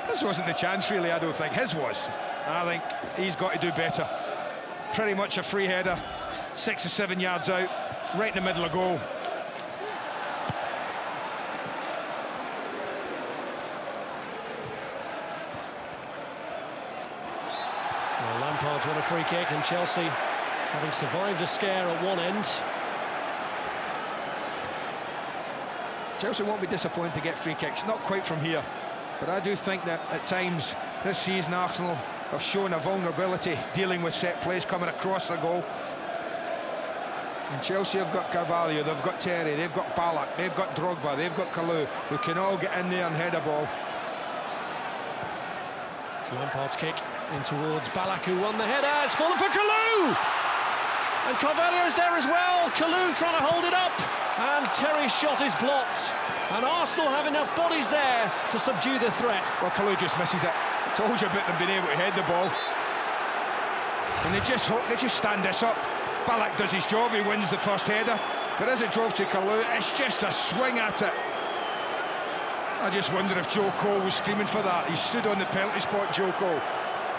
This wasn't the chance really, I don't think. His was. I think he's got to do better. Pretty much a free header, 6 or 7 yards out, right in the middle of goal. Well, Lampard's won a free kick, and Chelsea, having survived a scare at one end. Chelsea won't be disappointed to get free kicks, not quite from here. But I do think that at times this season Arsenal have shown a vulnerability dealing with set plays coming across the goal. And Chelsea have got Carvalho, they've got Terry, they've got Ballack, they've got Drogba, they've got Kalou, who can all get in there and head a ball. It's Lampard's kick in towards Ballack, who won the header. It's fallen for Kalou! And Carvalho's there as well. Kalou trying to hold it up, and Terry's shot is blocked. And Arsenal have enough bodies there to subdue the threat. Well, Kalou just misses it. I told you about them being able to head the ball. And they just stand this up. Ballack does his job, he wins the first header. But as it drops to Kalou, it's just a swing at it. I just wonder if Joe Cole was screaming for that. He stood on the penalty spot, Joe Cole.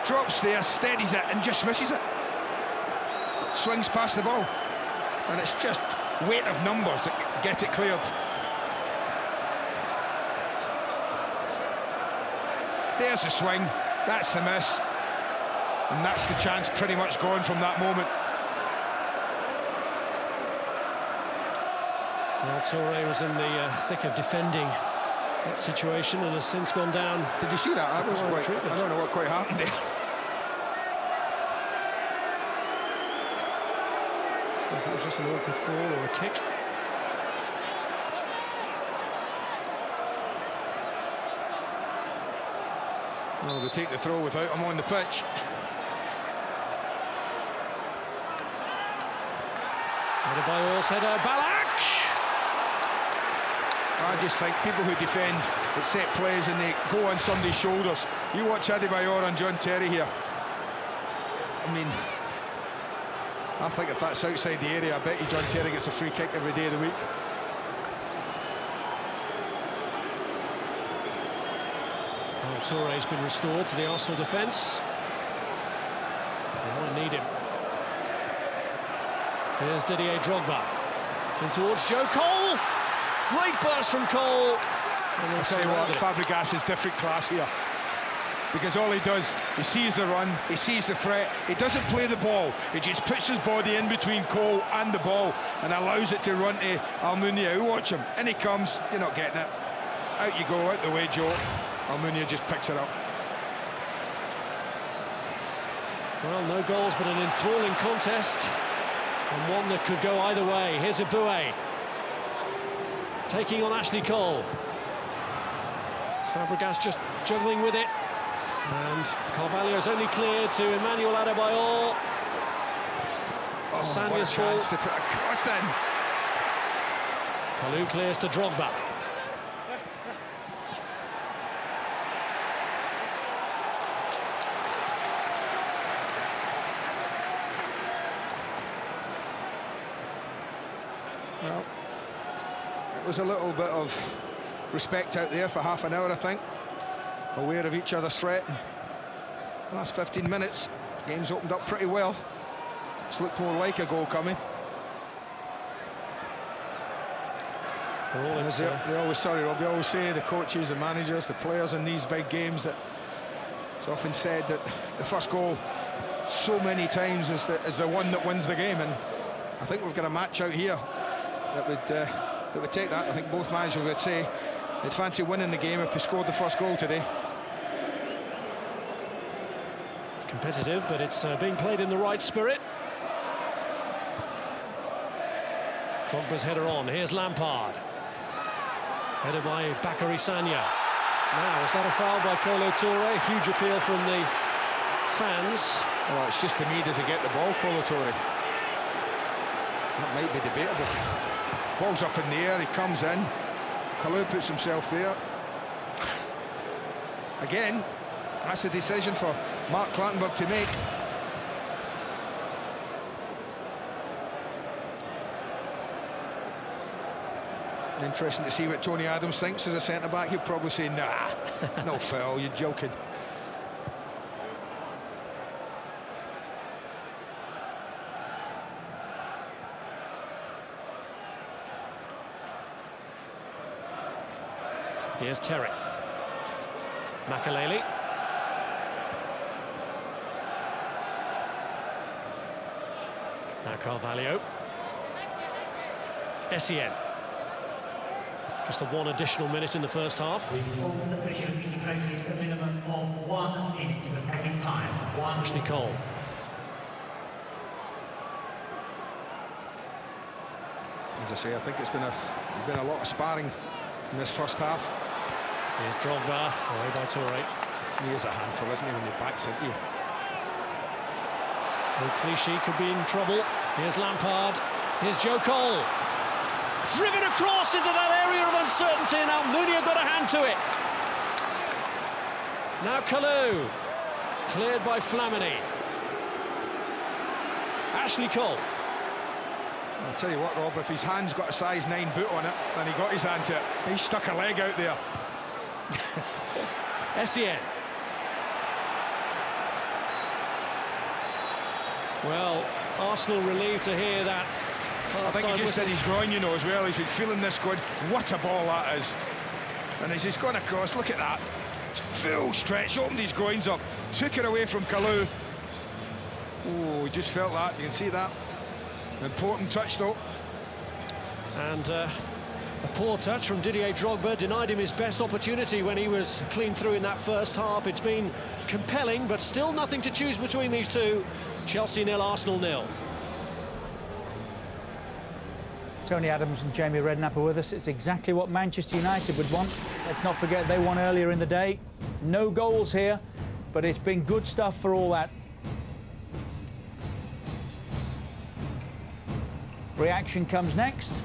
Drops there, steadies it, and just misses it. Swings past the ball. And it's just weight of numbers that get it cleared. There's the swing, that's the miss, and that's the chance pretty much gone from that moment. Well, Touré was in the thick of defending that situation and has since gone down. Did you see that? I don't know what quite happened there. So if it was just an awkward fall or a kick. Well, they take the throw without him on the pitch. Adebayor's header, Ballack! I just think people who defend at set plays and they go on somebody's shoulders. You watch Adebayor and John Terry here. I mean, I think if that's outside the area, I bet you John Terry gets a free kick every day of the week. Well, Touré's been restored to the Arsenal defence. They might need him. Here's Didier Drogba. In towards Joe Cole. Great burst from Cole. I'll tell you what, Fabregas is different class here. Because all he does, he sees the run, he sees the threat, he doesn't play the ball, he just puts his body in between Cole and the ball and allows it to run to Almunia. Watch him, in he comes, you're not getting it. Out you go, out the way, Joe. Almunia just picks it up. Well, no goals, but an enthralling contest, and one that could go either way. Here's Aboué, taking on Ashley Cole. Fabregas just juggling with it. And Carvalho's only cleared to Emmanuel Adebayor. Sanya's ball. To put a cross in. Kalou clears to Drogba. Well, it was a little bit of respect out there for half an hour, I think. Aware of each other's threat. Last 15 minutes, game's opened up pretty well. It's looked more like a goal coming. They always, sorry Rob, they always say, the coaches, the managers, the players in these big games, that it's often said that the first goal so many times is the one that wins the game, and I think we've got a match out here that would take that. I think both managers would say they'd fancy winning the game if they scored the first goal today. It's competitive, but it's being played in the right spirit. Drogba's header on. Here's Lampard. Headed by Bakary Sagna. Now, is that a foul by Kolo Touré? Huge appeal from the fans. Well, it's just to me, does he get the ball, Kolo Touré? That might be debatable. Ball's up in the air, he comes in. Kalou puts himself there. Again, that's a decision for Mark Clattenburg to make. Interesting to see what Tony Adams thinks as a centre-back. He'll probably say, nah, no foul, you're joking. Here's Terry. Makaleli. Now Carvalho. Essien. Just the one additional minute in the first half. All officials indicated a minimum of 1 minute of added time. Ashley Cole. As I say, I think there's been a lot of sparring in this first half. Here's Drogba, away by Touré. He is a handful, isn't he, when he backs into you? Clichy could be in trouble. Here's Lampard. Here's Joe Cole. Driven across into that area of uncertainty, and Almunia got a hand to it. Now Kalou. Cleared by Flamini. Ashley Cole. I'll tell you what, Rob, if his hand's got a size 9 boot on it, and he got his hand to it, he stuck a leg out there. Essien. Well, Arsenal relieved to hear that. I think he just said he's groin, you know, as well. He's been feeling this good. What a ball that is. And as he's gone across, look at that. Full stretch, opened his groins up, took it away from Kalou. Oh, he just felt that, you can see that. Important touch, though. And a poor touch from Didier Drogba denied him his best opportunity when he was clean through in that first half. It's been compelling, but still nothing to choose between these two. Chelsea 0, Arsenal 0. Tony Adams and Jamie Redknapp are with us. It's exactly what Manchester United would want. Let's not forget they won earlier in the day. No goals here, but it's been good stuff for all that. Reaction comes next.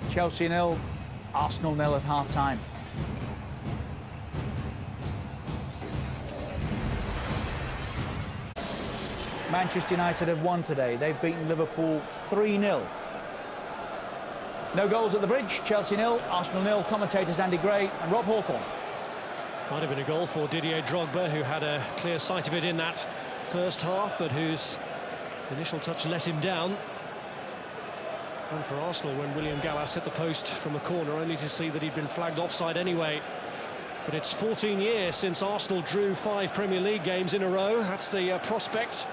Chelsea 0, Arsenal 0 at half-time. Manchester United have won today. They've beaten Liverpool 3-0. No goals at the bridge. Chelsea 0, Arsenal 0. Commentators Andy Gray and Rob Hawthorne. Might have been a goal for Didier Drogba, who had a clear sight of it in that first half, but whose initial touch let him down. And for Arsenal, when William Gallas hit the post from a corner, only to see that he'd been flagged offside anyway. But it's 14 years since Arsenal drew 5 Premier League games in a row. That's the prospect,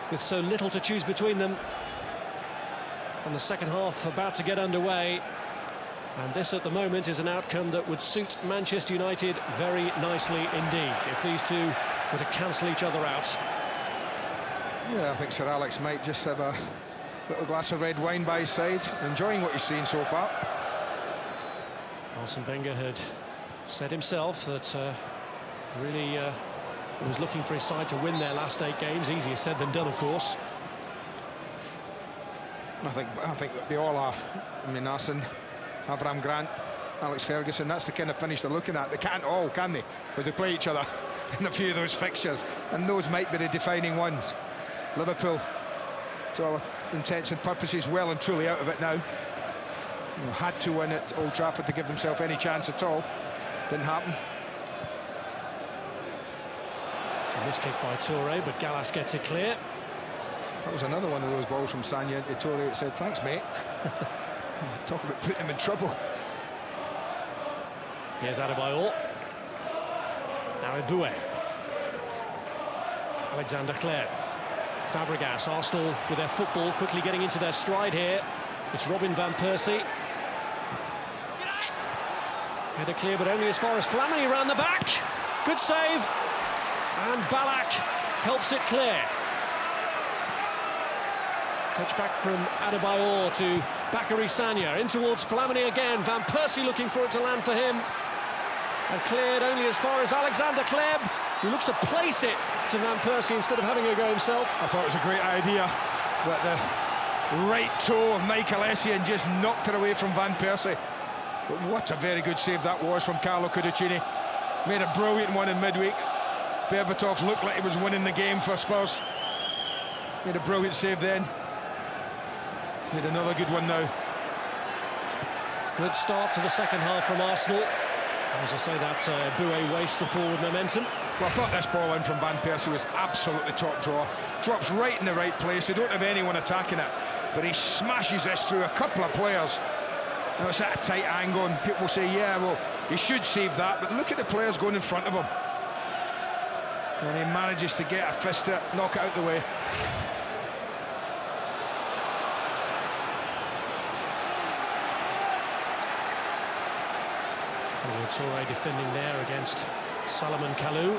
with so little to choose between them. And the second half about to get underway. And this, at the moment, is an outcome that would suit Manchester United very nicely indeed, if these two were to cancel each other out. Yeah, I think Sir Alex might just have a little glass of red wine by his side, enjoying what he's seen so far. Arsene Wenger had said himself that really he was looking for his side to win their last 8 games. Easier said than done, of course. I think that they all are. I mean, Arsene, Abraham Grant, Alex Ferguson, that's the kind of finish they're looking at. They can't all, can they? Because they play each other in a few of those fixtures, and those might be the defining ones. Liverpool, to all intents and purposes, well and truly out of it now. You know, had to win at Old Trafford to give themselves any chance at all. Didn't happen. So this kick by Toure, but Gallas gets it clear. That was another one of those balls from Sagna to Toure that said, "Thanks, mate." Talk about putting him in trouble. Here's Adebayor. Now Eboué. Alexander Clare. Fabregas. Arsenal with their football quickly getting into their stride here. It's Robin van Persie. Header clear, but only as far as Flamini round the back. Good save. And Ballack helps it clear. Touch back from Adebayor to Bakary Sagna. In towards Flamini again. Van Persie looking for it to land for him. And cleared only as far as Alexander Clare, who looks to place it to Van Persie instead of having a go himself. I thought it was a great idea, but the right toe of Michael Essien just knocked it away from Van Persie. But what a very good save that was from Carlo Cudicini. Made a brilliant one in midweek. Berbatov looked like he was winning the game for Spurs. Made a brilliant save then. Made another good one now. Good start to the second half from Arsenal. As I say, that Eboué wastes the forward momentum. Well, I thought this ball in from Van Persie was absolutely top draw. Drops right in the right place. They don't have anyone attacking it, but he smashes this through a couple of players. Now it's at a tight angle, and people say, yeah, well, he should save that, but look at the players going in front of him. And he manages to get a fist to knock it out the way. Toure defending there against Salomon Kalou.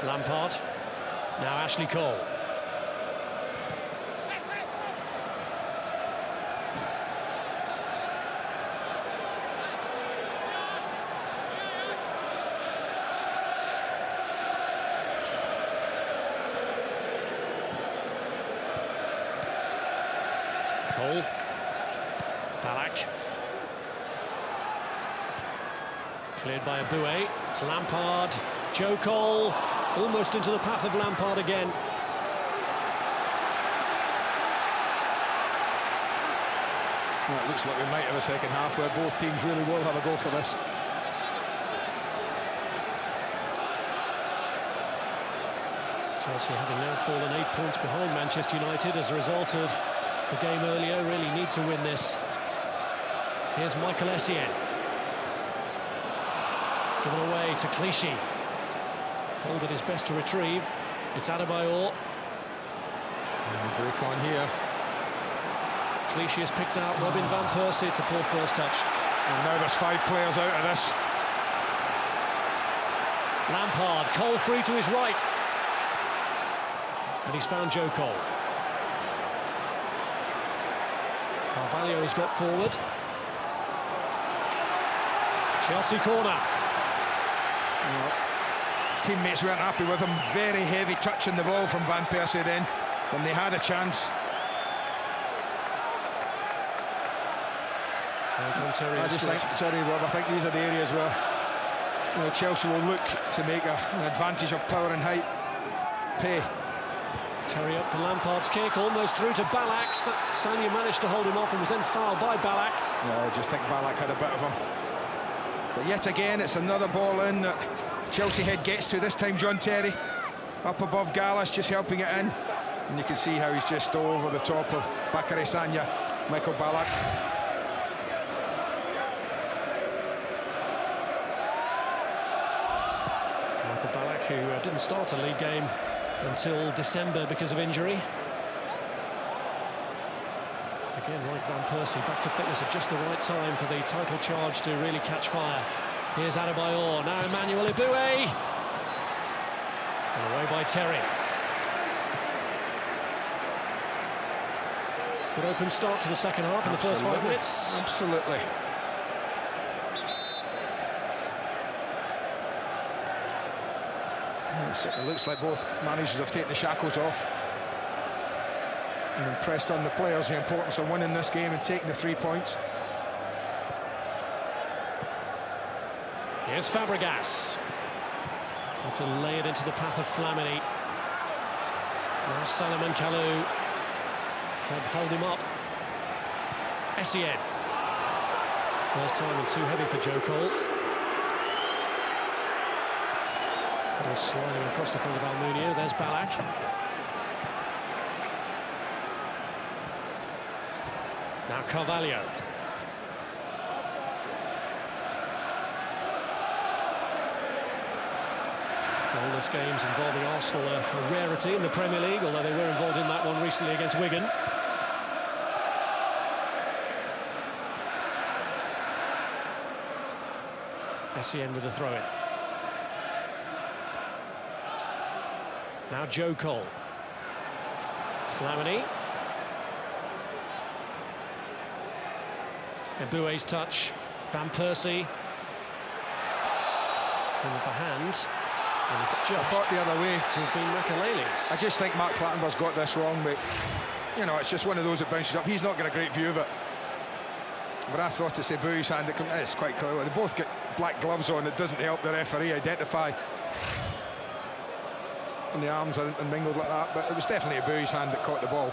Lampard. Now Ashley Cole. Cole. Ballack. Cleared by Eboué. It's Lampard. Joe Cole. Almost into the path of Lampard again. Well, it looks like we might have a second half where both teams really will have a go for this. Chelsea having now fallen 8 points behind Manchester United as a result of the game earlier, really need to win this. Here's Michael Essien. Given away to Clichy. Hold at his best to retrieve. It's Adebayor. Break on here. Clichy has picked out Robin van Persie. It's a poor first touch. And now there's 5 players out of this. Lampard, Cole free to his right. And he's found Joe Cole. Carvalho has got forward. Chelsea corner. Well, his teammates weren't happy with him. Very heavy touch on the ball from Van Persie then, when they had a chance. I just think, sorry Rob, I think these are the areas where, you know, Chelsea will look to make an advantage of power and height pay. Terry up for Lampard's kick, almost through to Ballack. Sanya managed to hold him off and was then fouled by Ballack. Yeah, I just think Ballack had a bit of him. But yet again, it's another ball in that Chelsea head gets to, this time John Terry. Up above Gallas, just helping it in. And you can see how he's just over the top of Bakary Sanya, Michael Ballack. Michael Ballack, who didn't start a league game until December because of injury. Again, like Van Persie, back to fitness at just the right time for the title charge to really catch fire. Here's Adebayor, now Emmanuel Eboué. And away by Terry. Good open start to the second half in the first 5 minutes. Absolutely. Yeah, it certainly looks like both managers have taken the shackles off and impressed on the players the importance of winning this game and taking the 3 points. Here's Fabregas. Trying to lay it into the path of Flamini. Now Salomon Kalou. Club hold him up. Essien. First time and too heavy for Joe Cole. Ball sliding across the front of Almunia. There's Ballack. Now Carvalho. Goalless games involving Arsenal are a rarity in the Premier League, although they were involved in that one recently against Wigan. Essien with the throw-in. Now Joe Cole. Flamini. Eboué's touch. Van Persie. With the hand. And it's just I thought the other way to have been Makalele's. I just think Mark Clattenburgh's got this wrong, but you know, it's just one of those that bounces up. He's not got a great view of it. But I thought it's Eboué's hand that comes. It's quite clear. They both get black gloves on. It doesn't help the referee identify. And the arms are mingled like that. But it was definitely Eboué's hand that caught the ball.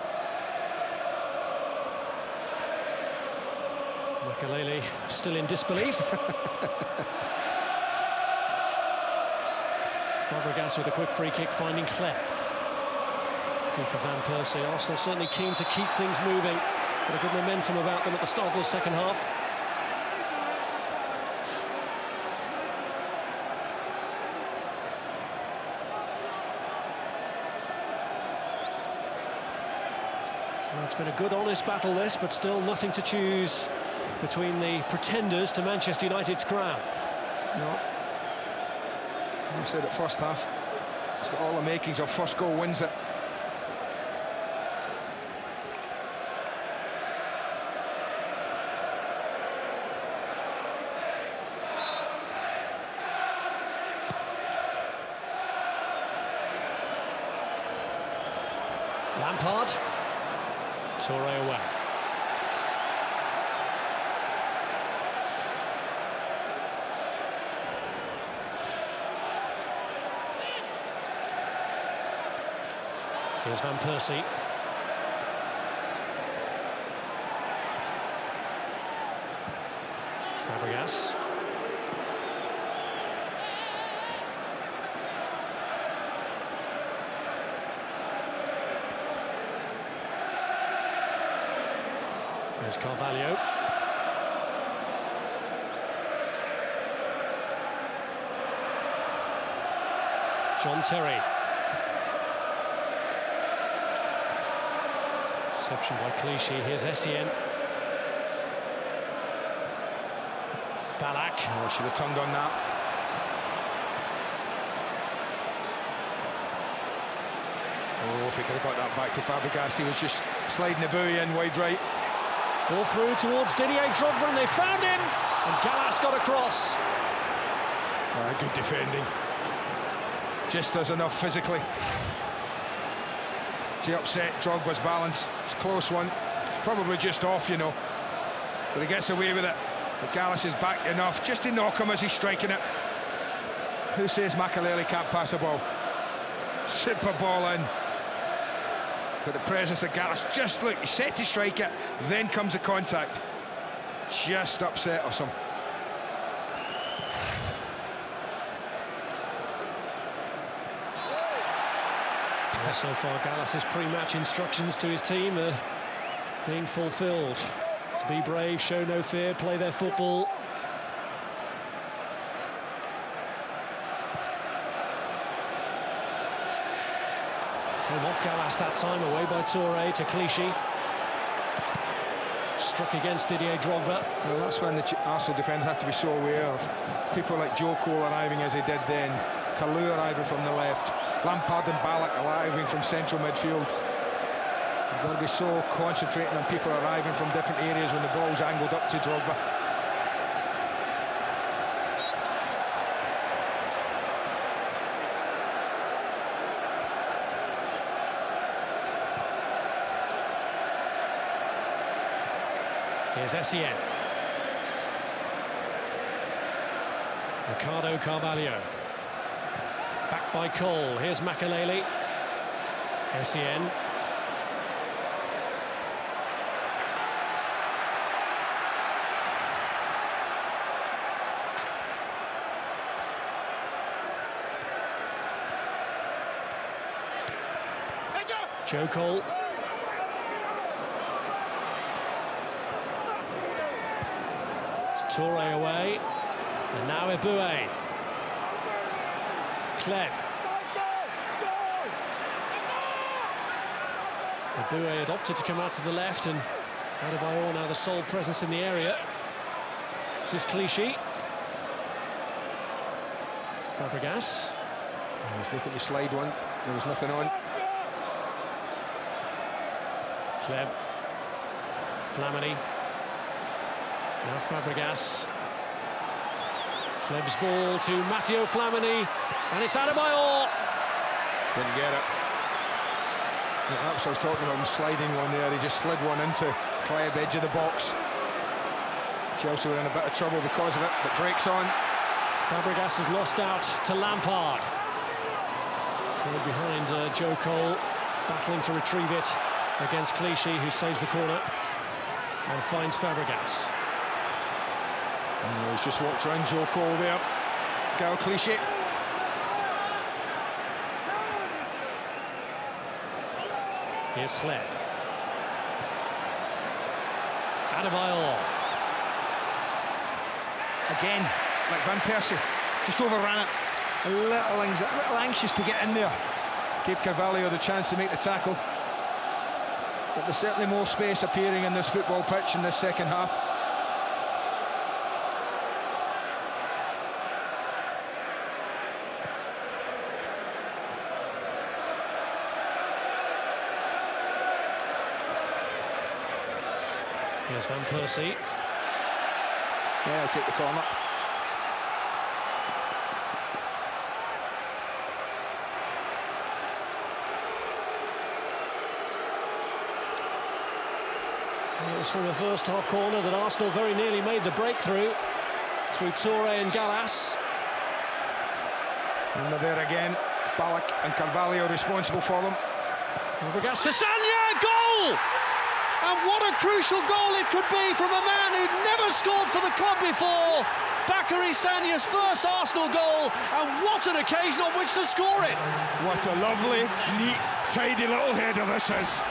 Makalele still in disbelief. Fabregas with a quick free kick, finding Clep. Good for Van Persie. Arsenal certainly keen to keep things moving. Got a good momentum about them at the start of the second half. So it's been a good, honest battle this, but still nothing to choose between the pretenders to Manchester United's crown. No. You said it first half. It's got all the makings of first goal wins it. Lampard. Touré away. Here's Van Persie. Fabregas. There's Carvalho. John Terry. Deception by Clichy. Here's Essien. Ballack. Oh, should have turned on that. Oh, if he could have got that back to Fabregas, he was just sliding the buoy in wide right. Ball through towards Didier Drogba, and they found him, and Gallas got across. Good defending. Just does enough physically to upset Drogba's balance. It's a close one. It's probably just off, you know, but he gets away with it. But Gallas is back enough just to knock him as he's striking it. Who says Makalele can't pass a ball? Super ball in. But the presence of Gallas, just look, he's set to strike it, then comes the contact. Just upset us him. Well, so far, Gallas's pre-match instructions to his team are being fulfilled. To be brave, show no fear, play their football. Came off Gallas that time, away by Touré to Clichy. Struck against Didier Drogba. Well, that's when the Arsenal defenders have to be so aware of people like Joe Cole arriving as they did then, Kalou arriving from the left, Lampard and Ballack arriving from central midfield. You've got to be so concentrating on people arriving from different areas when the ball's angled up to Drogba. Here's Essien. Ricardo Carvalho. Back by Cole. Here's Makelele. Essien. Joe Cole. Touré away, and now Eboué. Kleb. Eboué had opted to come out to the left, and Adebayor now the sole presence in the area. This is Clichy. Fabregas. He's looking at the slide one, there was nothing on. Kleb. Flamini. Now Fabregas. Kleb's ball to Matteo Flamini, and it's Adebayor. Didn't get it. Perhaps I was talking about him sliding one there, he just slid one into Kleb, edge of the box. Chelsea were in a bit of trouble because of it, but breaks on. Fabregas has lost out to Lampard. Behind Joe Cole, battling to retrieve it against Clichy, who saves the corner and finds Fabregas. He's just walked around Joe Cole there. Gal Clichy. Here's Kleb. Adebayor. Again, like Van Persie, just overran it. A little anxious to get in there. Gave Carvalho the chance to make the tackle. But there's certainly more space appearing in this football pitch in this second half. Here's Van Persie. Yeah, I'll take the corner. It was from the first half corner that Arsenal very nearly made the breakthrough through Touré and Gallas. And they're there again. Ballack and Carvalho responsible for them. Fabregas to Sagna, goal! And what a crucial goal it could be from a man who'd never scored for the club before. Bacary Sagna's first Arsenal goal, and what an occasion on which to score it. What a lovely, neat, tidy little header this is.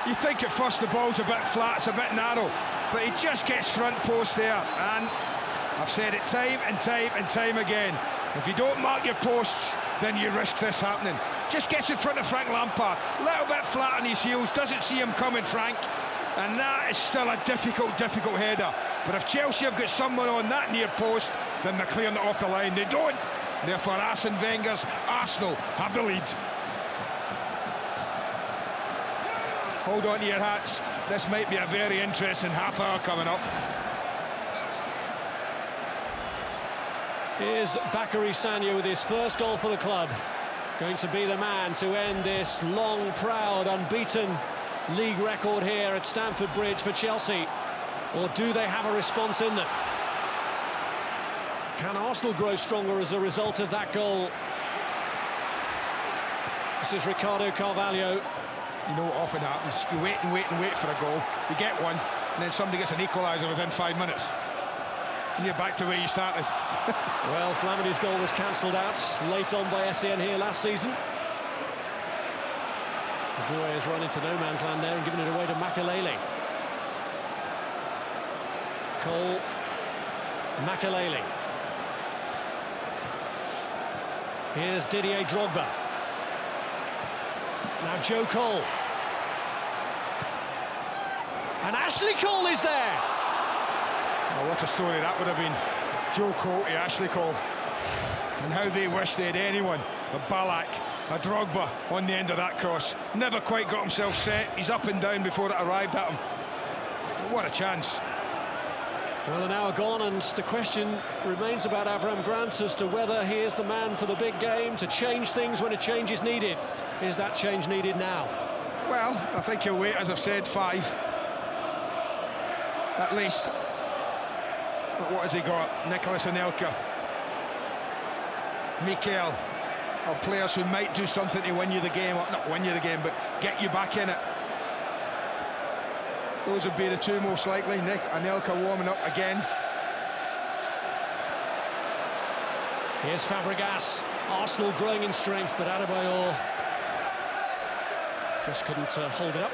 You think at first the ball's a bit flat, it's a bit narrow, but he just gets front post there, and I've said it time and time and time again, if you don't mark your posts, then you risk this happening. Just gets in front of Frank Lampard, a little bit flat on his heels, doesn't see him coming, Frank, and that is still a difficult header. But if Chelsea have got someone on that near post, then they're clearing it off the line. They don't. Therefore, Arsene Wenger's Arsenal have the lead. Hold on to your hats. This might be a very interesting half hour coming up. Here's Bacary Sagna with his first goal for the club. Going to be the man to end this long, proud, unbeaten league record here at Stamford Bridge for Chelsea. Or do they have a response in them? Can Arsenal grow stronger as a result of that goal? This is Ricardo Carvalho. You know what often happens. You wait and wait and wait for a goal. You get one, and then somebody gets an equaliser within 5 minutes. And you're back to where you started. Well, Flamini's goal was cancelled out late on by SEN here last season. The boy has run into no man's land there and given it away to Makalele. Cole, Makalele. Here's Didier Drogba. Now Joe Cole. And Ashley Cole is there. Oh, what a story that would have been. Joe Cole to Ashley Cole. And how they wish they had anyone, a Ballack, a Drogba on the end of that cross. Never quite got himself set. He's up and down before it arrived at him. What a chance. Well, an hour gone, and the question remains about Avram Grant as to whether he is the man for the big game to change things when a change is needed. Is that change needed now? Well, I think he'll wait, as I've said, 5. At least. But what has he got? Nicholas Anelka. Mikel. Of players who might do something to win you the game, or not win you the game, but get you back in it. Those would be the two most likely. Nick Anelka warming up again. Here's Fabregas. Arsenal growing in strength, but Adebayor just couldn't hold it up.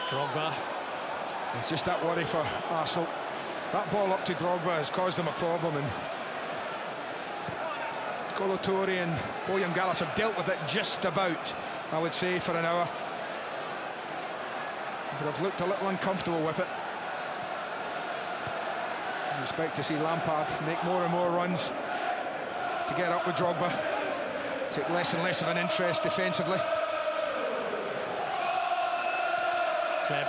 Drogba. It's just that worry for Arsenal. That ball up to Drogba has caused them a problem, and Kolo Toure and William Gallas have dealt with it just about, I would say, for an hour. But have looked a little uncomfortable with it. I expect to see Lampard make more and more runs to get up with Drogba. Take less and less of an interest defensively. Kleb.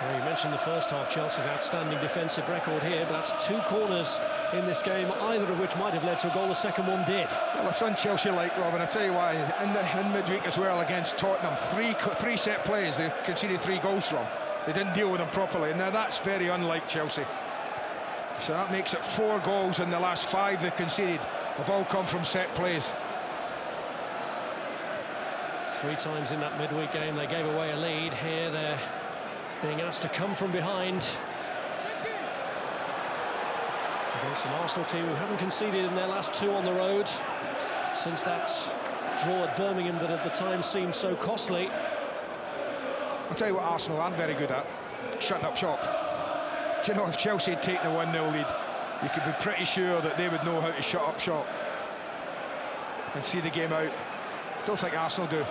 Well, you mentioned the first half, Chelsea's outstanding defensive record here, but that's 2 corners in this game, either of which might have led to a goal. The second one did. Well, it's un-Chelsea-like, Robin. I tell you why. In midweek as well against Tottenham, three set plays they conceded 3 goals from. They didn't deal with them properly. Now that's very unlike Chelsea. So that makes it 4 goals in the last 5 they've conceded have all come from set plays. 3 times in that midweek game they gave away a lead. Here they're being asked to come from behind against an Arsenal team who haven't conceded in their last 2 on the road since that draw at Birmingham that at the time seemed so costly. I'll tell you what Arsenal aren't very good at, shutting up shop. Do you know, if Chelsea had taken a 1-0 lead, you could be pretty sure that they would know how to shut up shop and see the game out. Don't think Arsenal do.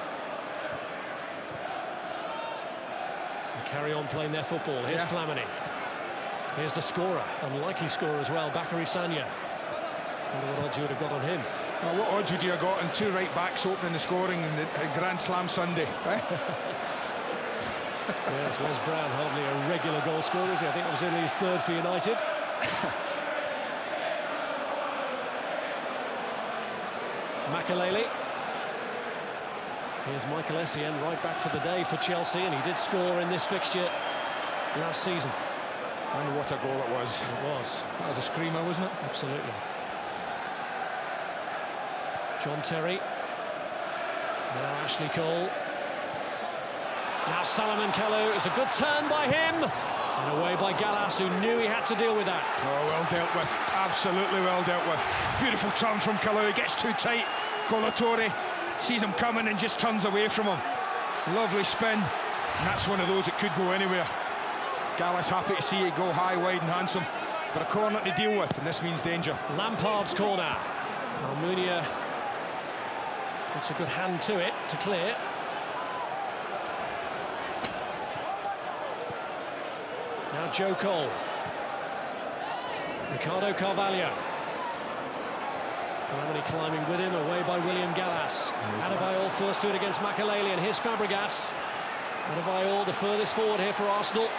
Carry on playing their football. Here's Flamini. Here's the scorer, unlikely scorer as well, Bakary Sagna. Wonder what odds you would have got on him. Well, what odds would you have got on 2 right-backs opening the scoring in the Grand Slam Sunday? Eh? Yes, Wes Brown, hardly a regular goal scorer, is he? I think it was only his 3rd for United. Makalele. Here's Michael Essien, right back for the day for Chelsea, and he did score in this fixture last season. And what a goal it was. It was. That was a screamer, wasn't it? Absolutely. John Terry. Now Ashley Cole. Now Salomon Kalou. It's a good turn by him. And away by Gallas, who knew he had to deal with that. Oh, well dealt with. Absolutely well dealt with. Beautiful turn from Kalou. He gets too tight. Kolo Toure sees him coming and just turns away from him. Lovely spin. And that's one of those that could go anywhere. Gallas happy to see it go high, wide and handsome. But a corner to deal with, and this means danger. Lampard's corner. Almunia gets a good hand to it to clear. Now Joe Cole. Ricardo Carvalho. Flamini climbing with him, away by William Gallas. Adebayor first to it against Makalele, and here's Fabregas. Adebayor the furthest forward here for Arsenal.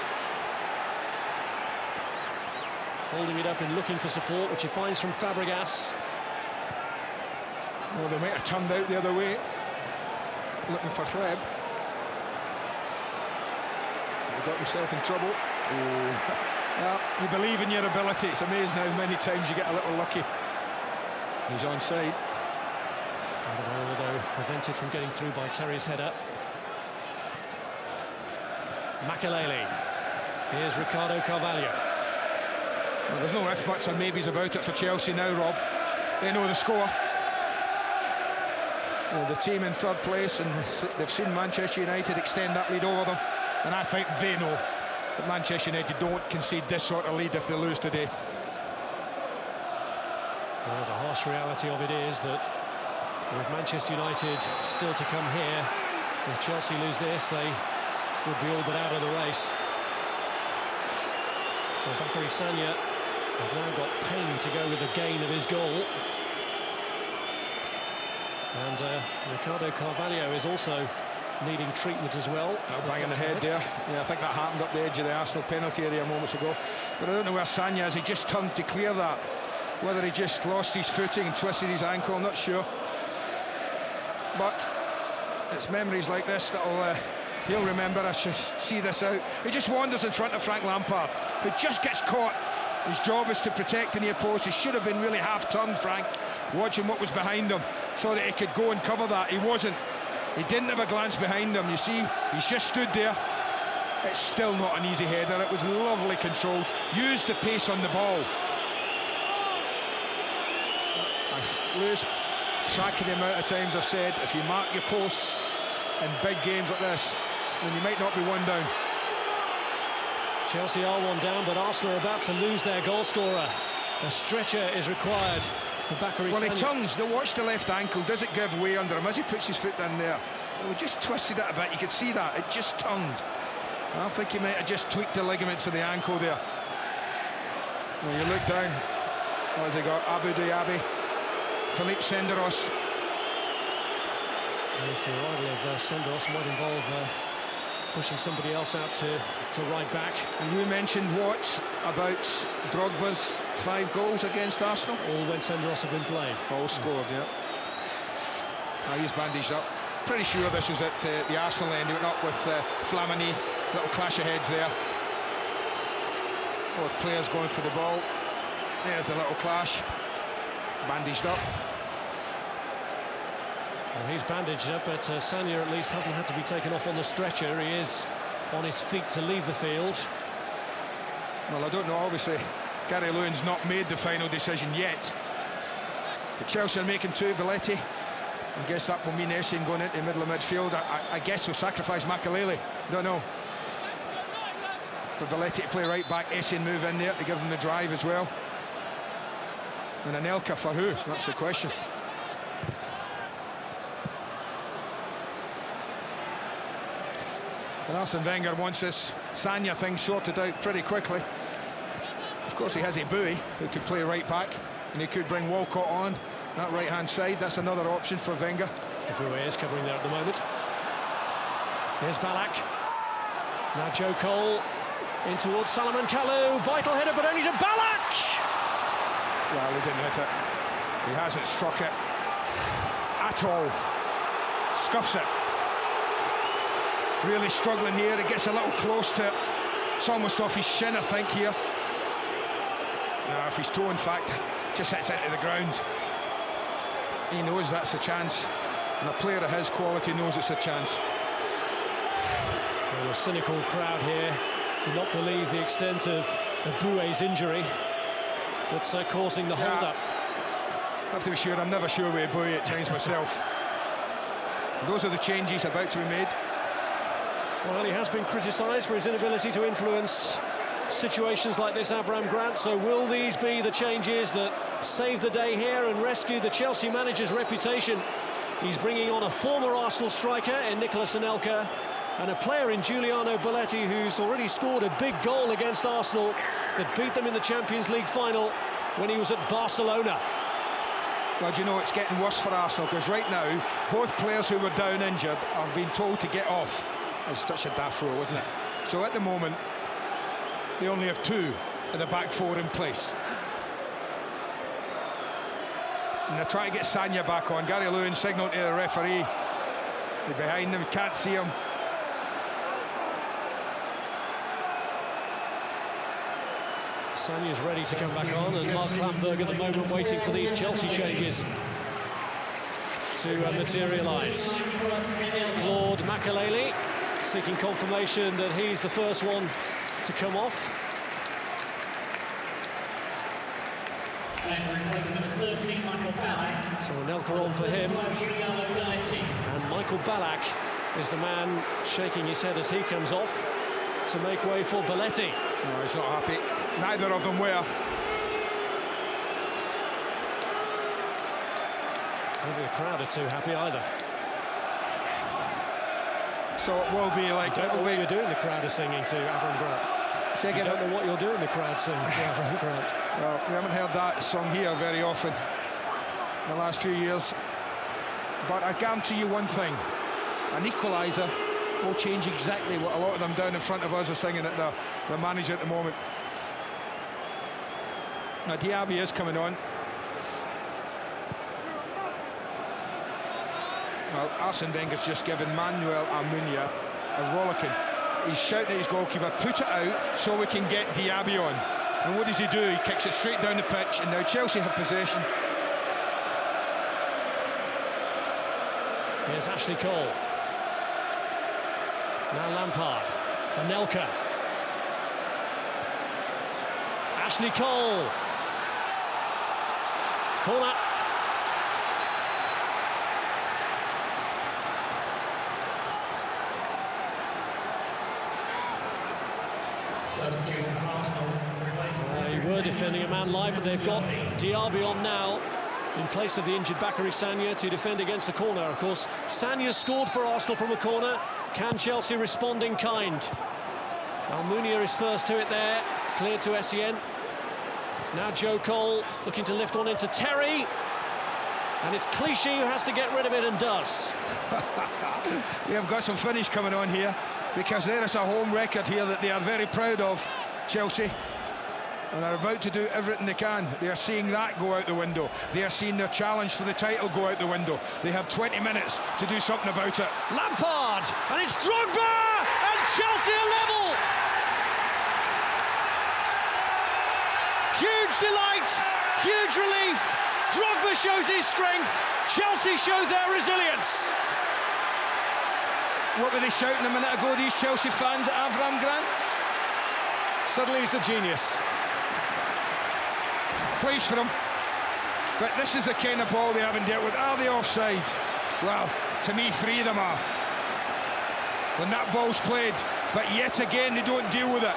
Holding it up and looking for support, which he finds from Fabregas. Well, they might have turned out the other way, looking for Kleb. He got himself in trouble. Oh. Well, you believe in your ability. It's amazing how many times you get a little lucky. He's onside. Although prevented from getting through by Terry's header. Makelele. Here's Ricardo Carvalho. Well, there's no ifs, buts and maybes about it for Chelsea now, Rob. They know the score. Well, the team in third place, and they've seen Manchester United extend that lead over them. And I think they know that Manchester United don't concede this sort of lead if they lose today. Well, the harsh reality of it is that with Manchester United still to come here, if Chelsea lose this, they would be all but out of the race. Well, Bakary Sagna has now got pain to go with the gain of his goal. And Ricardo Carvalho is also needing treatment as well. Bang in the head there. Yeah, I think that happened up the edge of the Arsenal penalty area moments ago. But I don't know where Sagna is. He just turned to clear that. Whether he just lost his footing and twisted his ankle, I'm not sure. But it's memories like this that'll he'll remember. I should see this out. He just wanders in front of Frank Lampard, who just gets caught. His job is to protect the near post. He should have been really half-turned, Frank, watching what was behind him, so that he could go and cover that. He wasn't. He didn't have a glance behind him. You see, he's just stood there. It's still not an easy header. It was lovely control. Used the pace on the ball. I lose track of the amount of times I've said, if you mark your posts in big games like this, then you might not be one down. Chelsea are one down, but Arsenal are about to lose their goal scorer. A stretcher is required for Bakary Sagna. Well, he turns. Now watch the left ankle. Does it give way under him as he puts his foot in there? Oh, he just twisted it a bit. You could see that. It just turned. I think he might have just tweaked the ligaments of the ankle there. Well, you look down. What has he got? Abu Dhabi. Philippe Senderos. Yes, the arrival of Senderos might involve pushing somebody else out to right back. And you mentioned what about Drogba's 5 goals against Arsenal? All when Senderos have been playing. All scored, yeah. Now he's bandaged up. Pretty sure this was at the Arsenal end. He went up with Flamini. Little clash of heads there. Both players going for the ball. There's a little clash. Bandaged up. Well, he's bandaged up, but Sagna at least hasn't had to be taken off on the stretcher. He is on his feet to leave the field. Well, I don't know, obviously Gary Lewin's not made the final decision yet. But Chelsea are making 2. Belletti, I guess that will mean Essien going into the middle of midfield. I guess he'll sacrifice Makelele. Don't know. For Belletti to play right back, Essien move in there to give him the drive as well. And Anelka for who? That's the question. And Arsene Wenger wants this Sagna thing sorted out pretty quickly. Of course, he has a Bowie who could play right back, and he could bring Walcott on that right-hand side. That's another option for Wenger. Bowie is covering there at the moment. Here's Ballack. Now Joe Cole in towards Salomon Kalou. Vital header, but only to Ballack! Well, he didn't hit it. He hasn't struck it at all. Scuffs it. Really struggling here. It gets a little close to it. It's almost off his shin, I think, here. Now, if his toe, in fact, just hits into the ground, he knows that's a chance. And a player of his quality knows it's a chance. Well, a cynical crowd here do not believe the extent of Boué's injury that's causing the hold-up. I have to be sure. I'm never sure with Boué at times myself. Those are the changes about to be made. Well, he has been criticised for his inability to influence situations like this, Abraham Grant. So will these be the changes that save the day here and rescue the Chelsea manager's reputation? He's bringing on a former Arsenal striker in Nicolas Anelka and a player in Giuliano Belletti, who's already scored a big goal against Arsenal that beat them in the Champions League final when he was at Barcelona. Well, do you know, it's getting worse for Arsenal, because right now both players who were down injured are being told to get off. It's such a daft rule, isn't it? So at the moment they only have 2 in the back 4 in place, and they're trying to get Sagna back on. Gary Lewin signalled to the referee. They're behind him, can't see him. Sanya's ready to come back on, and Mark Clanberg at the moment waiting for these Chelsea changes to materialise. Claude Makelele seeking confirmation that he's the first one to come off. So Anelka on for him, and Michael Ballack is the man shaking his head as he comes off to make way for Belletti. No, he's not happy. Neither of them were. I don't think the crowd are too happy either. So it will be like... I don't know what you're doing, the crowd are singing to Avram Grant. Say again. I don't know what you're doing, the crowd singing to Avram Grant. Well, we haven't heard that song here very often in the last few years. But I guarantee you one thing, an equaliser will change exactly what a lot of them down in front of us are singing at the manager at the moment. Now Diaby is coming on. Well, Arsene Wenger's just given Manuel Almunia a rollicking. He's shouting at his goalkeeper, put it out so we can get Diaby on. And what does he do? He kicks it straight down the pitch, and now Chelsea have possession. Here's Ashley Cole. Now Lampard. Anelka. Ashley Cole. It's corner. They were defending a man live, but they've got Diaby on now in place of the injured Bakary Sagna to defend against the corner. Of course, Sagna scored for Arsenal from a corner. Can Chelsea respond in kind? Almunia is first to it there, cleared to Essien. Now Joe Cole looking to lift one into Terry. And it's Clichy who has to get rid of it, and does. We have got some finish coming on here, because there is a home record here that they are very proud of, Chelsea. And they're about to do everything they can. They are seeing that go out the window. They are seeing their challenge for the title go out the window. They have 20 minutes to do something about it. Lampard, and it's Drogba, and Chelsea are level. Huge delight, huge relief. Drogba shows his strength. Chelsea show their resilience. What were they shouting a minute ago, these Chelsea fans at Avram Grant? Suddenly he's a genius. Pleased for him. But this is the kind of ball they haven't dealt with. Are they offside? Well, to me, 3 of them are. When that ball's played, but yet again they don't deal with it.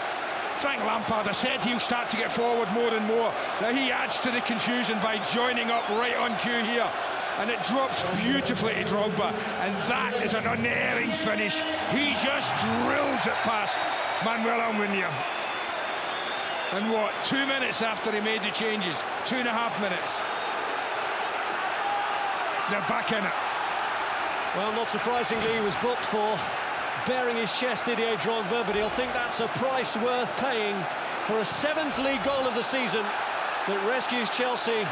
Frank Lampard, I said he'll start to get forward more and more. Now he adds to the confusion by joining up right on cue here. And it drops beautifully to Drogba, and that is an unerring finish. He just drills it past Manuel Almunia. And what, 2 minutes after he made the changes, 2.5 minutes, they're back in it. Well, not surprisingly, he was booked for bearing his chest, Didier Drogba, but he'll think that's a price worth paying for a 7th league goal of the season that rescues Chelsea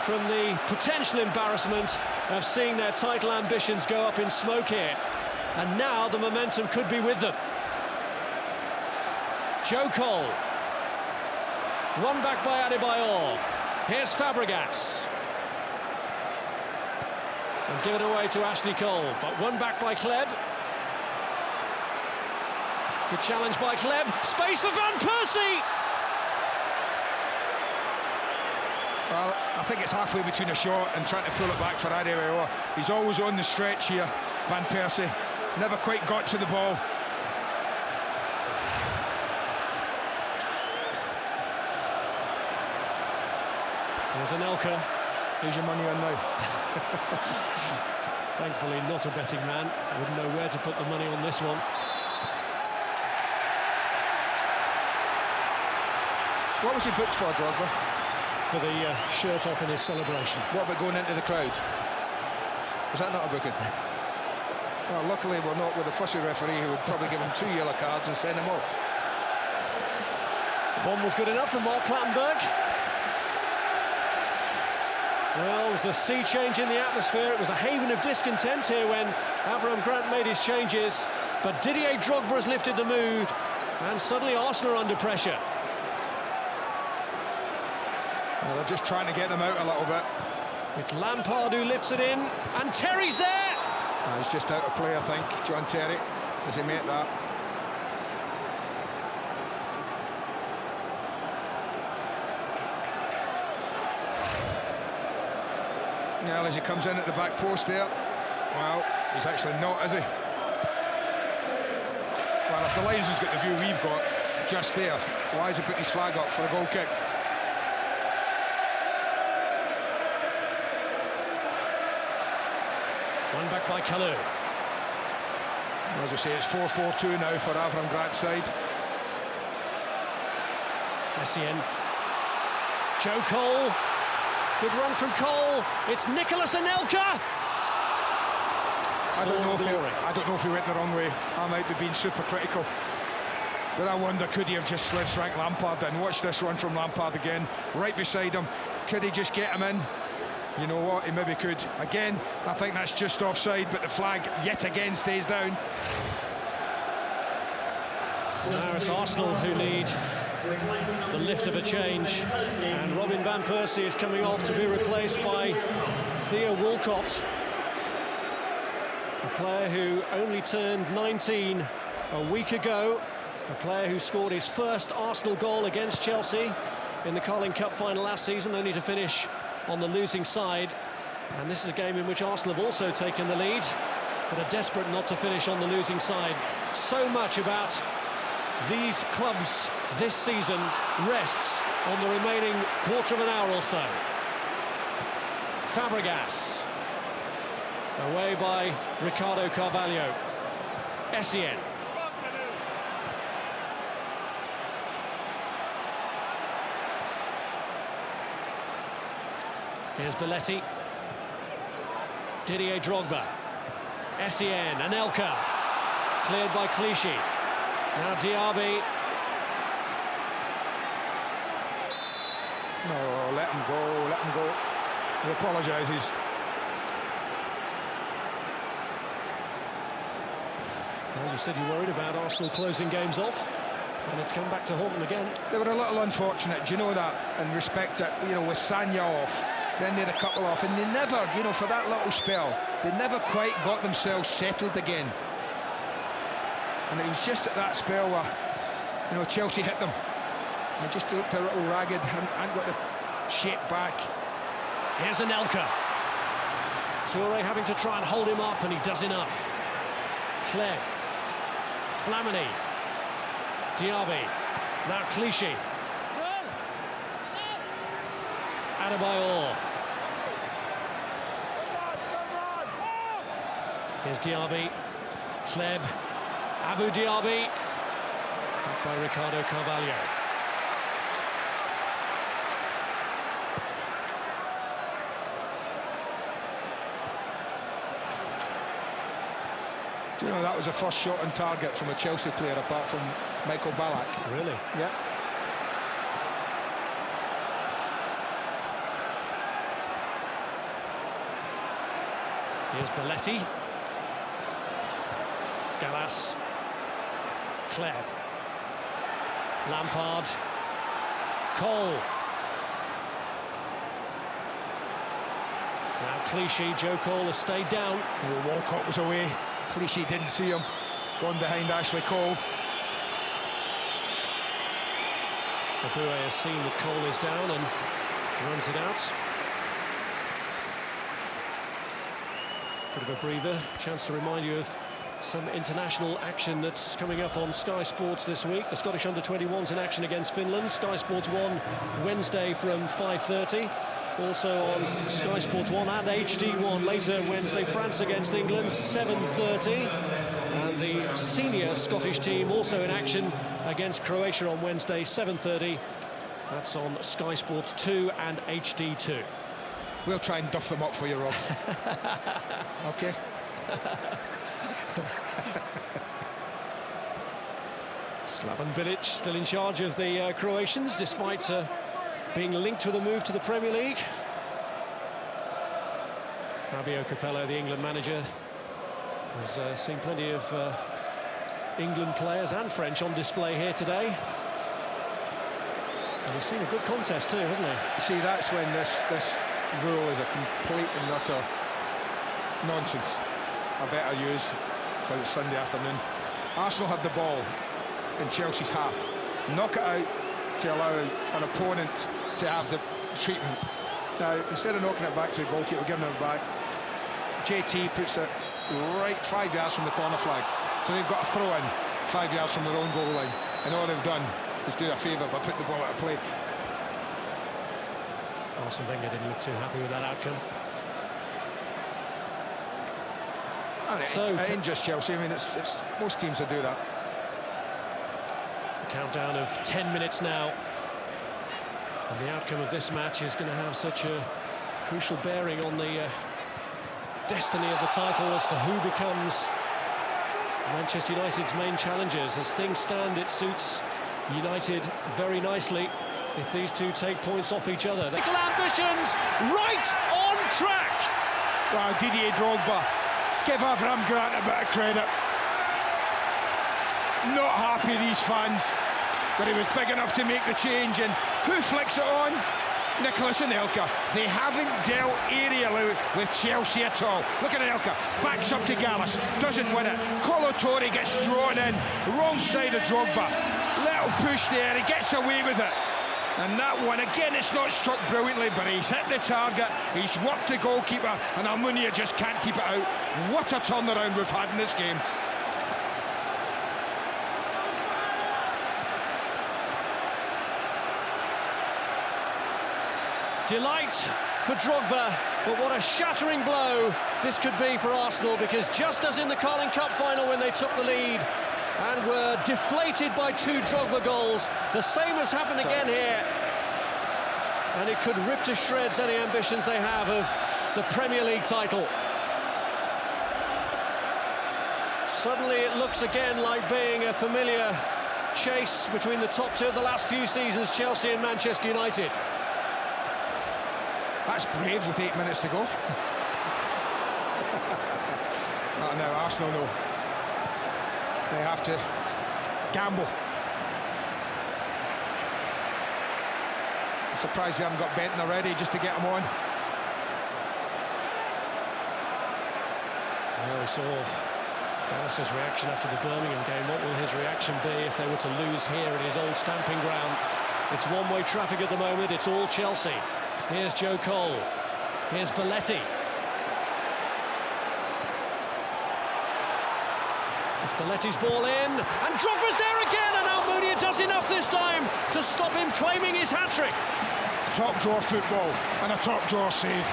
from the potential embarrassment of seeing their title ambitions go up in smoke here. And now the momentum could be with them. Joe Cole. One back by Adebayor. Here's Fabregas. And given away to Ashley Cole, but one back by Kleb. Good challenge by Kleb. Space for Van Persie. Well, I think it's halfway between a shot and trying to pull it back for Adebayor. He's always on the stretch here, Van Persie. Never quite got to the ball. There's Anelka. Here's your money on now. Thankfully not a betting man. I wouldn't know where to put the money on this one. What was he booked for, Drogba? For the shirt off in his celebration. What about going into the crowd? Was that not a booking? Well, luckily we're not with a fussy referee who would probably give him 2 yellow cards and send him off. The bomb was good enough for Mark Clattenburg. Well, there's a sea change in the atmosphere. It was a haven of discontent here when Avram Grant made his changes, but Didier Drogba has lifted the mood, and suddenly Arsenal are under pressure. They're just trying to get them out a little bit. It's Lampard who lifts it in, and Terry's there! He's just out of play, I think, John Terry, as he made that. Now, as he comes in at the back post there, well, he's actually not, is he? Well, if the linesman's got the view we've got just there, why has he put his flag up for a goal kick? One back by Kalou. As I say, it's 4-4-2 now for Avram Grant's side. Essien. Joe Cole. Good run from Cole. It's Nicholas Anelka. I don't know if he went the wrong way. I might be being super critical. But I wonder, could he have just slid Frank Lampard in? Watch this run from Lampard again, right beside him. Could he just get him in? You know what, he maybe could. Again, I think that's just offside, but the flag yet again stays down. Now it's Arsenal who need the lift of a change, and Robin van Persie is coming off to be replaced by Theo Walcott, a player who only turned 19 a week ago, a player who scored his first Arsenal goal against Chelsea in the Carling Cup final last season, only to finish on the losing side. And this is a game in which Arsenal have also taken the lead, but are desperate not to finish on the losing side. So much about these clubs this season rests on the remaining quarter of an hour or so. Fabregas, away by Ricardo Carvalho. Essien. Here's Belletti. Didier Drogba. Essien, Anelka. Cleared by Clichy. Now Diaby. No, let him go, let him go. He apologises. Well, you said you worried about Arsenal closing games off, and it's come back to haunt them again. They were a little unfortunate, do you know that? And respect it, you know, with Sanya off, then they had a couple off, and they never, you know, for that little spell, they never quite got themselves settled again. And it was just at that spell where, you know, Chelsea hit them. They just looked a little ragged, hadn't got the shape back. Here's Anelka. Toure having to try and hold him up, and he does enough. Cleb. Flamini. Diaby. Now Clichy. Adebayor. Here's Diaby. Cleb. Abu Diaby. Back by Ricardo Carvalho. Do you know that was the first shot on target from a Chelsea player apart from Michael Ballack? Really? Yeah. Here's Belletti. It's Gallas. Cleb. Lampard. Cole. Now Clichy. Joe Cole has stayed down. Walcott was away. Clichy didn't see him. Gone behind Ashley Cole. Abue has seen that Cole is down and runs it out. Bit of a breather. Chance to remind you of some international action that's coming up on Sky Sports this week. The Scottish under-21s in action against Finland. Sky Sports 1 Wednesday from 5:30. Also on Sky Sports 1 and HD1 later Wednesday, France against England, 7:30. And the senior Scottish team also in action against Croatia on Wednesday, 7:30. That's on Sky Sports 2 and HD2. We'll try and duff them up for you, Rob. OK? Slaven Bilic still in charge of the Croatians, despite being linked with a move to the Premier League. Fabio Capello, the England manager, has seen plenty of England players and French on display here today. And we've seen a good contest too, hasn't he? See, that's when this rule is a complete and utter nonsense. I better use, because it's Sunday afternoon. Arsenal have the ball in Chelsea's half. Knock it out to allow an opponent to have the treatment. Now, instead of knocking it back to the goalkeeper, giving it back, JT puts it right 5 yards from the corner flag. So they've got a throw in 5 yards from their own goal line. And all they've done is do a favour by putting the ball out of play. Arsene Wenger didn't look too happy with that outcome. And it ain't just Chelsea. I mean, it's most teams that do that. A countdown of 10 minutes now. And the outcome of this match is going to have such a crucial bearing on the destiny of the title as to who becomes Manchester United's main challengers. As things stand, it suits United very nicely if these two take points off each other. Little ambitions right on track. Wow, Didier Drogba. Give Avram Grant a bit of credit. Not happy, these fans, but he was big enough to make the change. And who flicks it on? Nicholas and Elka. They haven't dealt aerially with Chelsea at all. Look at Elka, backs up to Gallus, doesn't win it. Colo Torre gets drawn in, wrong side of Drogba. Little push there, he gets away with it. And that one, again, it's not struck brilliantly, but he's hit the target, he's worked the goalkeeper, and Almunia just can't keep it out. What a turnaround we've had in this game. Delight for Drogba, but what a shattering blow this could be for Arsenal, because just as in the Carling Cup final when they took the lead and were deflated by 2 Drogba goals, the same has happened again here, and it could rip to shreds any ambitions they have of the Premier League title. Suddenly it looks again like being a familiar chase between the top 2 of the last few seasons, Chelsea and Manchester United. That's brave with 8 minutes to go. Not now, Arsenal know. They have to gamble. I'm surprised they haven't got Benton already just to get him on. Well, we saw Dallas's reaction after the Birmingham game. What will his reaction be if they were to lose here at his old stamping ground? It's one-way traffic at the moment, it's all Chelsea. Here's Joe Cole, here's Belletti. It's Belletti's ball in, and Drogba's there again, and Almunia does enough this time to stop him claiming his hat-trick. Top drawer football, and a top drawer save.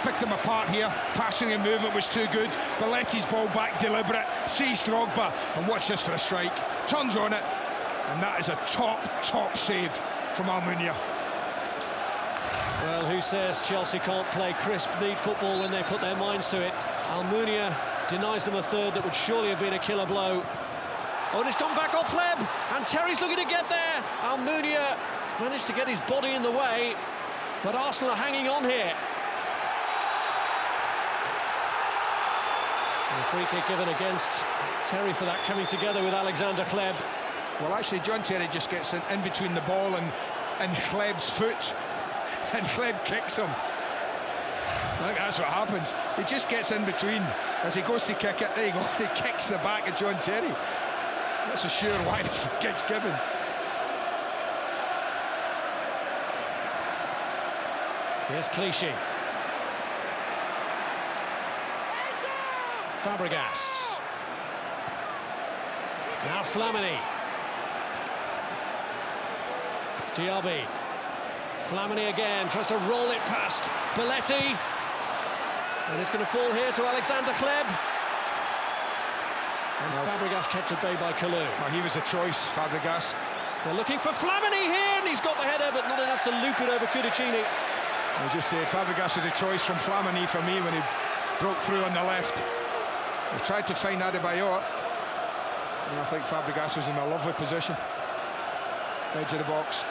Picked them apart here, passing and movement was too good. Belletti's ball back deliberate, sees Drogba, and watch this for a strike. Turns on it, and that is a top save from Almunia. Well, who says Chelsea can't play crisp, neat football when they put their minds to it? Almunia denies them a third that would surely have been a killer blow. Oh, and it's gone back off Hleb, and Terry's looking to get there. Almunia managed to get his body in the way, but Arsenal are hanging on here. And a free kick given against Terry for that, coming together with Alexander Hleb. Well, actually, John Terry just gets in between the ball and Hleb's foot. And Hleb kicks him. I think that's what happens. He just gets in between as he goes to kick it. There you go. He kicks the back of John Terry. That's for sure why the kick's given. Here's Clichy. Fabregas. Now Flamini. Diaby. Flamini again, tries to roll it past Belletti. And it's going to fall here to Alexander Hleb. And Fabregas kept at bay by Kalou. Well, he was a choice, Fabregas. They're looking for Flamini here, and he's got the header, but not enough to loop it over Cudicini. I just say Fabregas was a choice from Flamini for me when he broke through on the left. He tried to find Adebayor, and I think Fabregas was in a lovely position. Edge of the box.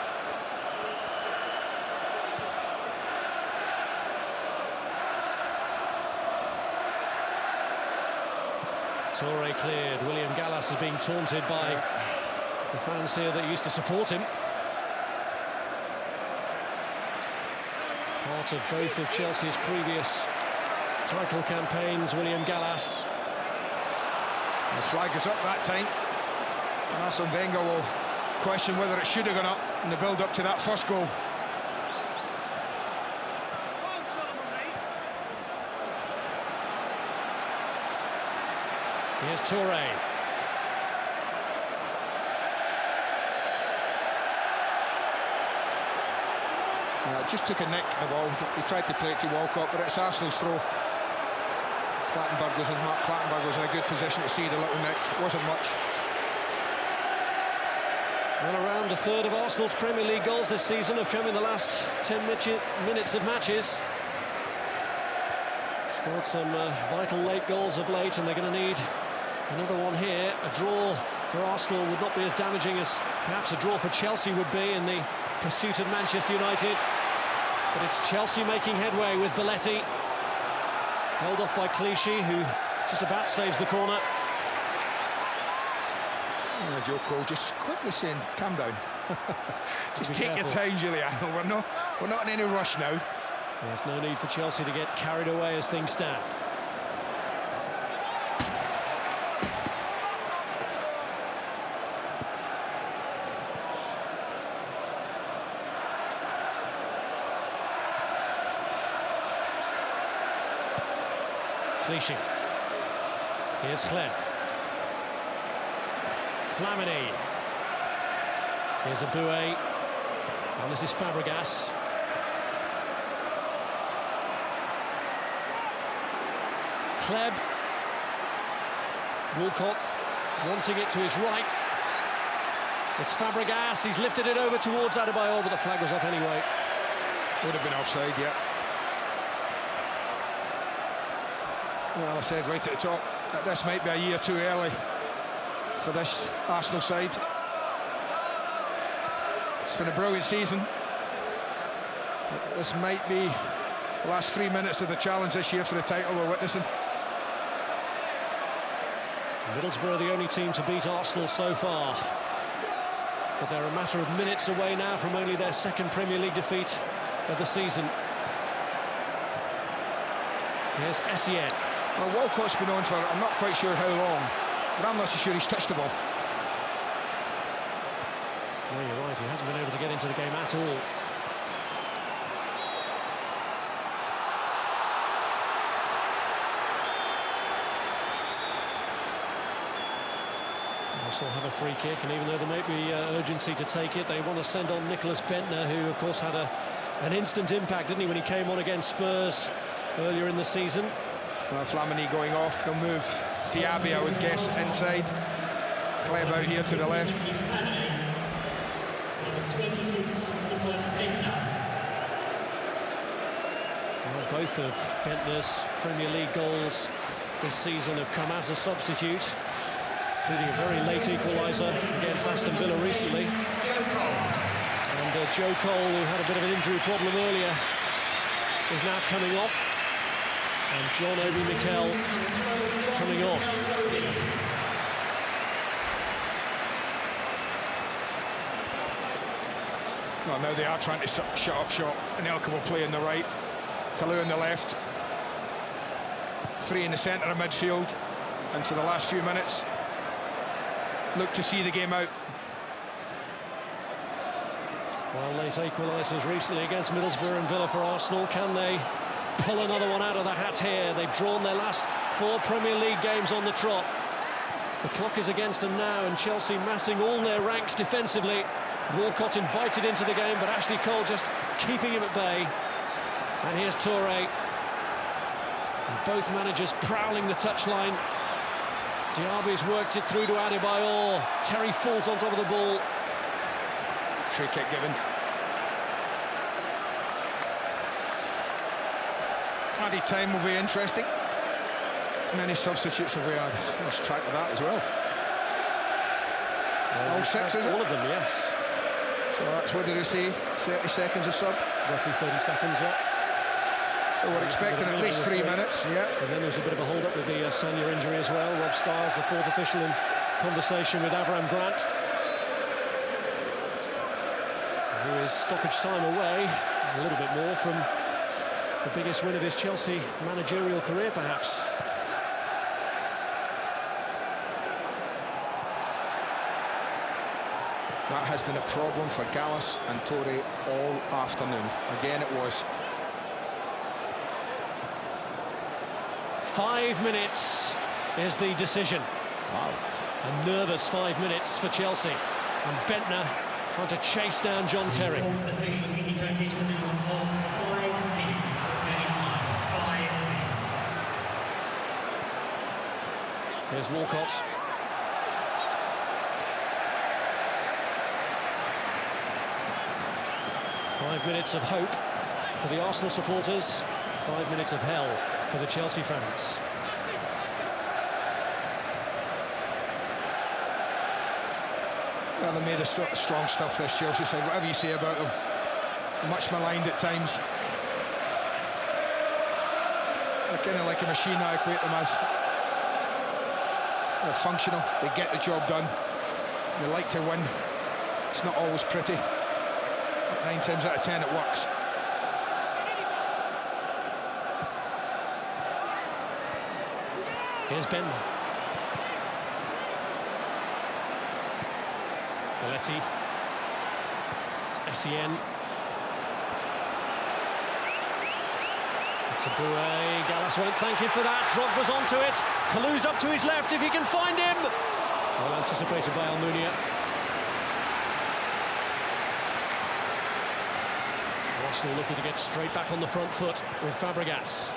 Torre cleared. William Gallas is being taunted by the fans here that used to support him. Part of both of Chelsea's previous title campaigns, William Gallas. The flag is up that time. And Arsene Wenger will question whether it should have gone up in the build-up to that first goal. Here's Toure. Yeah, just took a nick at the ball. He tried to play it to Walcott, but it's Arsenal's throw. Mark Clattenburg was in a good position to see the little nick. It wasn't much. Well, around a third of Arsenal's Premier League goals this season have come in the last 10 minutes of matches. Scored some vital late goals of late, and they're going to need another one here. A draw for Arsenal would not be as damaging as perhaps a draw for Chelsea would be in the pursuit of Manchester United. But it's Chelsea making headway with Belletti. Held off by Clichy, who just about saves the corner. Joe Cole just quickly saying, calm down. Just take your time, Giuliano. We're not in any rush now. There's no need for Chelsea to get carried away as things stand. Clichy. Here's Clem. Flamini. Here's Aboué. And this is Fabregas. Kleb. Walcott wanting it to his right. It's Fabregas. He's lifted it over towards Adebayor, but the flag was up anyway. Would have been offside, yeah. Well, I said right at the top that this might be a year too early for this Arsenal side. It's been a brilliant season. This might be the last 3 minutes of the challenge this year for the title we're witnessing. Middlesbrough are the only team to beat Arsenal so far. But they're a matter of minutes away now from only their second Premier League defeat of the season. Here's Essien. Well, Walcott's been on for, I'm not quite sure how long, but I'm not so sure he's touched the ball. No, you're right, he hasn't been able to get into the game at all. Arsenal have a free kick, and even though there may be urgency to take it, they want to send on Nicholas Bentner, who of course had an instant impact, didn't he, when he came on against Spurs earlier in the season. Well, Flamini going off, they'll move Diaby, I would guess, inside. Kleb out here to the left. Well, both of Bentner's Premier League goals this season have come as a substitute, including a very late equaliser against Aston Villa recently. And Joe Cole, who had a bit of an injury problem earlier, is now coming off. And John Obi Mikel coming on. Well, now they are trying to shut up shop. Anelka will play on the right, Kalou on the left. Three in the centre of midfield. And for the last few minutes, look to see the game out. Well, late equalisers recently against Middlesbrough and Villa for Arsenal. Can they pull another one out of the hat here? They've drawn their last 4 Premier League games on the trot. The clock is against them now, and Chelsea massing all their ranks defensively. Walcott invited into the game, but Ashley Cole just keeping him at bay. And here's Toure. And both managers prowling the touchline. Diaby's worked it through to Adebayor. Terry falls on top of the ball. Free kick given. Added time will be interesting. Many substitutes have we had? Lost track of that as well. All 6, is it? All of them, yes. So that's, what did they say, 30 seconds of sub? Roughly 30 seconds, yeah. So we're expecting at least 3 minutes. Yeah. And then there's a bit of a hold-up with the Sanya injury as well. Rob Stiles, the 4th official, in conversation with Avram Grant, who is stoppage time away, a little bit more from The biggest win of his Chelsea managerial career, perhaps. That has been a problem for Gallas and Torre all afternoon. Again, it was. 5 minutes is the decision. Wow. A nervous 5 minutes for Chelsea. And Bentner trying to chase down John Terry. Officials indicated a minimum of 5 minutes of playing time. 5 minutes. Here's Walcott. Five minutes of hope for the Arsenal supporters. 5 minutes of hell for the Chelsea fans. Well, they made a strong stuff, this Chelsea side. Whatever you say about them, much maligned at times. They're kind of like a machine. I equate them as. They're functional. They get the job done. They like to win. It's not always pretty. 9 times out of 10 it works. Here's Bentner. Belletti. It's Essien. It's a Boué. Gallas won't thank him for that. Drogba's onto it. Kalou's up to his left if he can find him. Well anticipated by Almunia. Arsenal looking to get straight back on the front foot with Fabregas.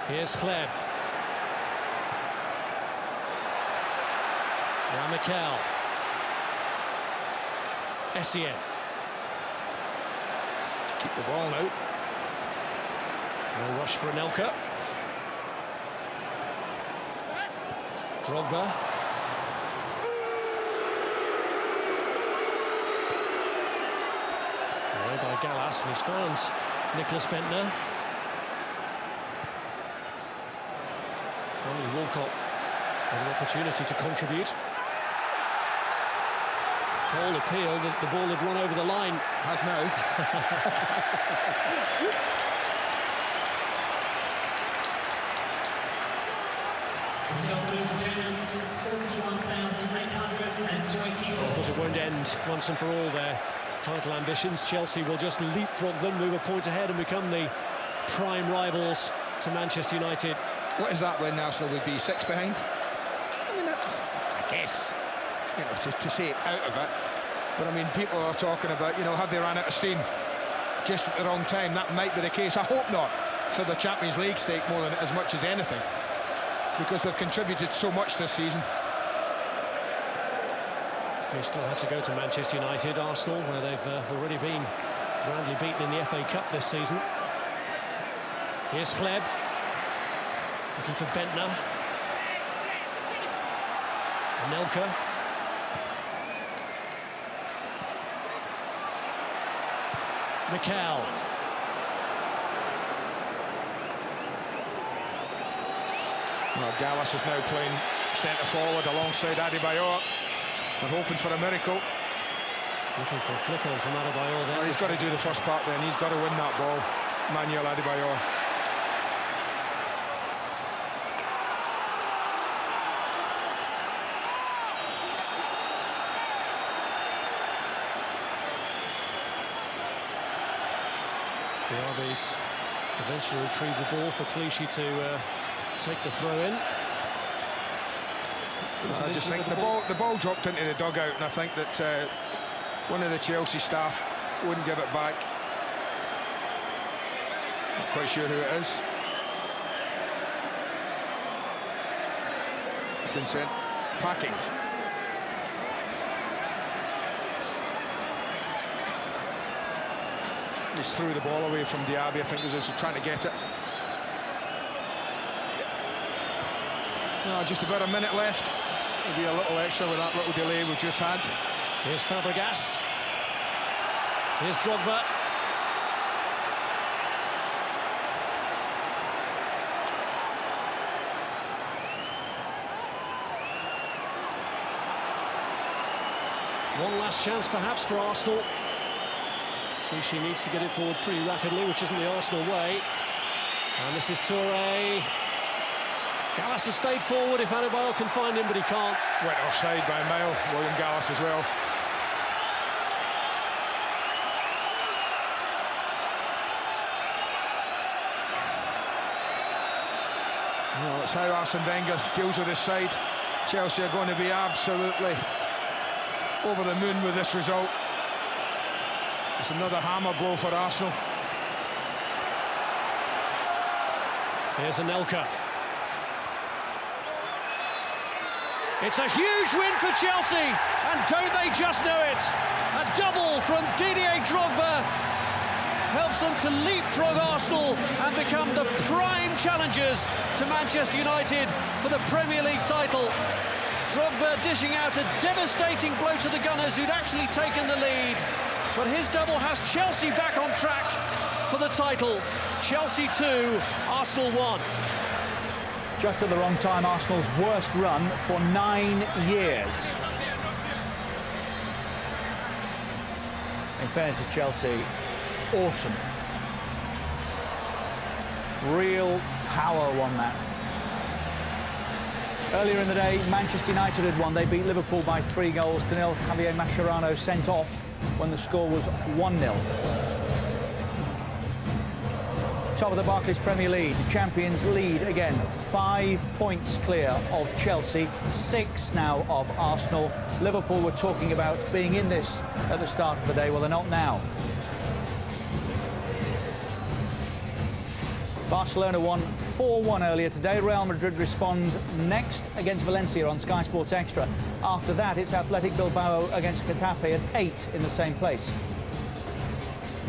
Here's Hleb. Now Mikel. Essien. Keep the ball now. No rush for Anelka. Drogba. Away by Gallas, and he's found Nicholas Bentner. Finally Walcott with an opportunity to contribute. Cole appealed that the ball had run over the line. Has now. Absolute attendance 41,824. Of course, it won't end once and for all their title ambitions. Chelsea will just leapfrog them, move a point ahead and become the prime rivals to Manchester United. What is that when Arsenal would be 6 behind? I mean, I guess, you know, to say it out of it. But I mean, people are talking about, you know, have they run out of steam just at the wrong time? That might be the case. I hope not, for the Champions League stake more than as much as anything, because they've contributed so much this season. They still have to go to Manchester United, Arsenal, where they've already been roundly beaten in the FA Cup this season. Here's Hleb, looking for Bentner. Anelka. Mikel. Well, Gallas is now playing centre forward alongside Adebayor. They're hoping for a miracle. Looking for a flick on from Adebayor there. Well, he's got to do the first part then. He's got to win that ball, Manuel Adebayor. The Arbys eventually retrieve the ball for Clichy to take the throw in. I just think the ball dropped into the dugout, and I think that one of the Chelsea staff wouldn't give it back. Not quite sure who it is. It's been sent packing. He's threw the ball away from Diaby. I think he was trying to get it. No, just about a minute left. Maybe a little extra with that little delay we've just had. Here's Fabregas. Here's Drogba. One last chance perhaps for Arsenal. He needs to get it forward pretty rapidly, which isn't the Arsenal way. And this is Touré. Gallas has stayed forward if Adebayo can find him, but he can't. Went offside by Mile, William Gallas as well. Well, that's how Arsene Wenger deals with his side. Chelsea are going to be absolutely over the moon with this result. It's another hammer blow for Arsenal. Here's Anelka. It's a huge win for Chelsea, and don't they just know it? A double from Didier Drogba helps them to leapfrog Arsenal and become the prime challengers to Manchester United for the Premier League title. Drogba dishing out a devastating blow to the Gunners, who'd actually taken the lead. But his double has Chelsea back on track for the title. Chelsea 2, Arsenal 1. Just at the wrong time, Arsenal's worst run for 9 years. In fairness to Chelsea, awesome. Real power won that. Earlier in the day, Manchester United had won. They beat Liverpool by 3 goals to 0. Javier Mascherano sent off when the score was 1-0. Top of the Barclays Premier League, the champions lead again, 5 points clear of Chelsea, 6 now of Arsenal. Liverpool were talking about being in this at the start of the day. Well, they're not now. Barcelona won 4-1 earlier today. Real Madrid respond next against Valencia on Sky Sports Extra. After that, it's Athletic Bilbao against Getafe at 8 in the same place.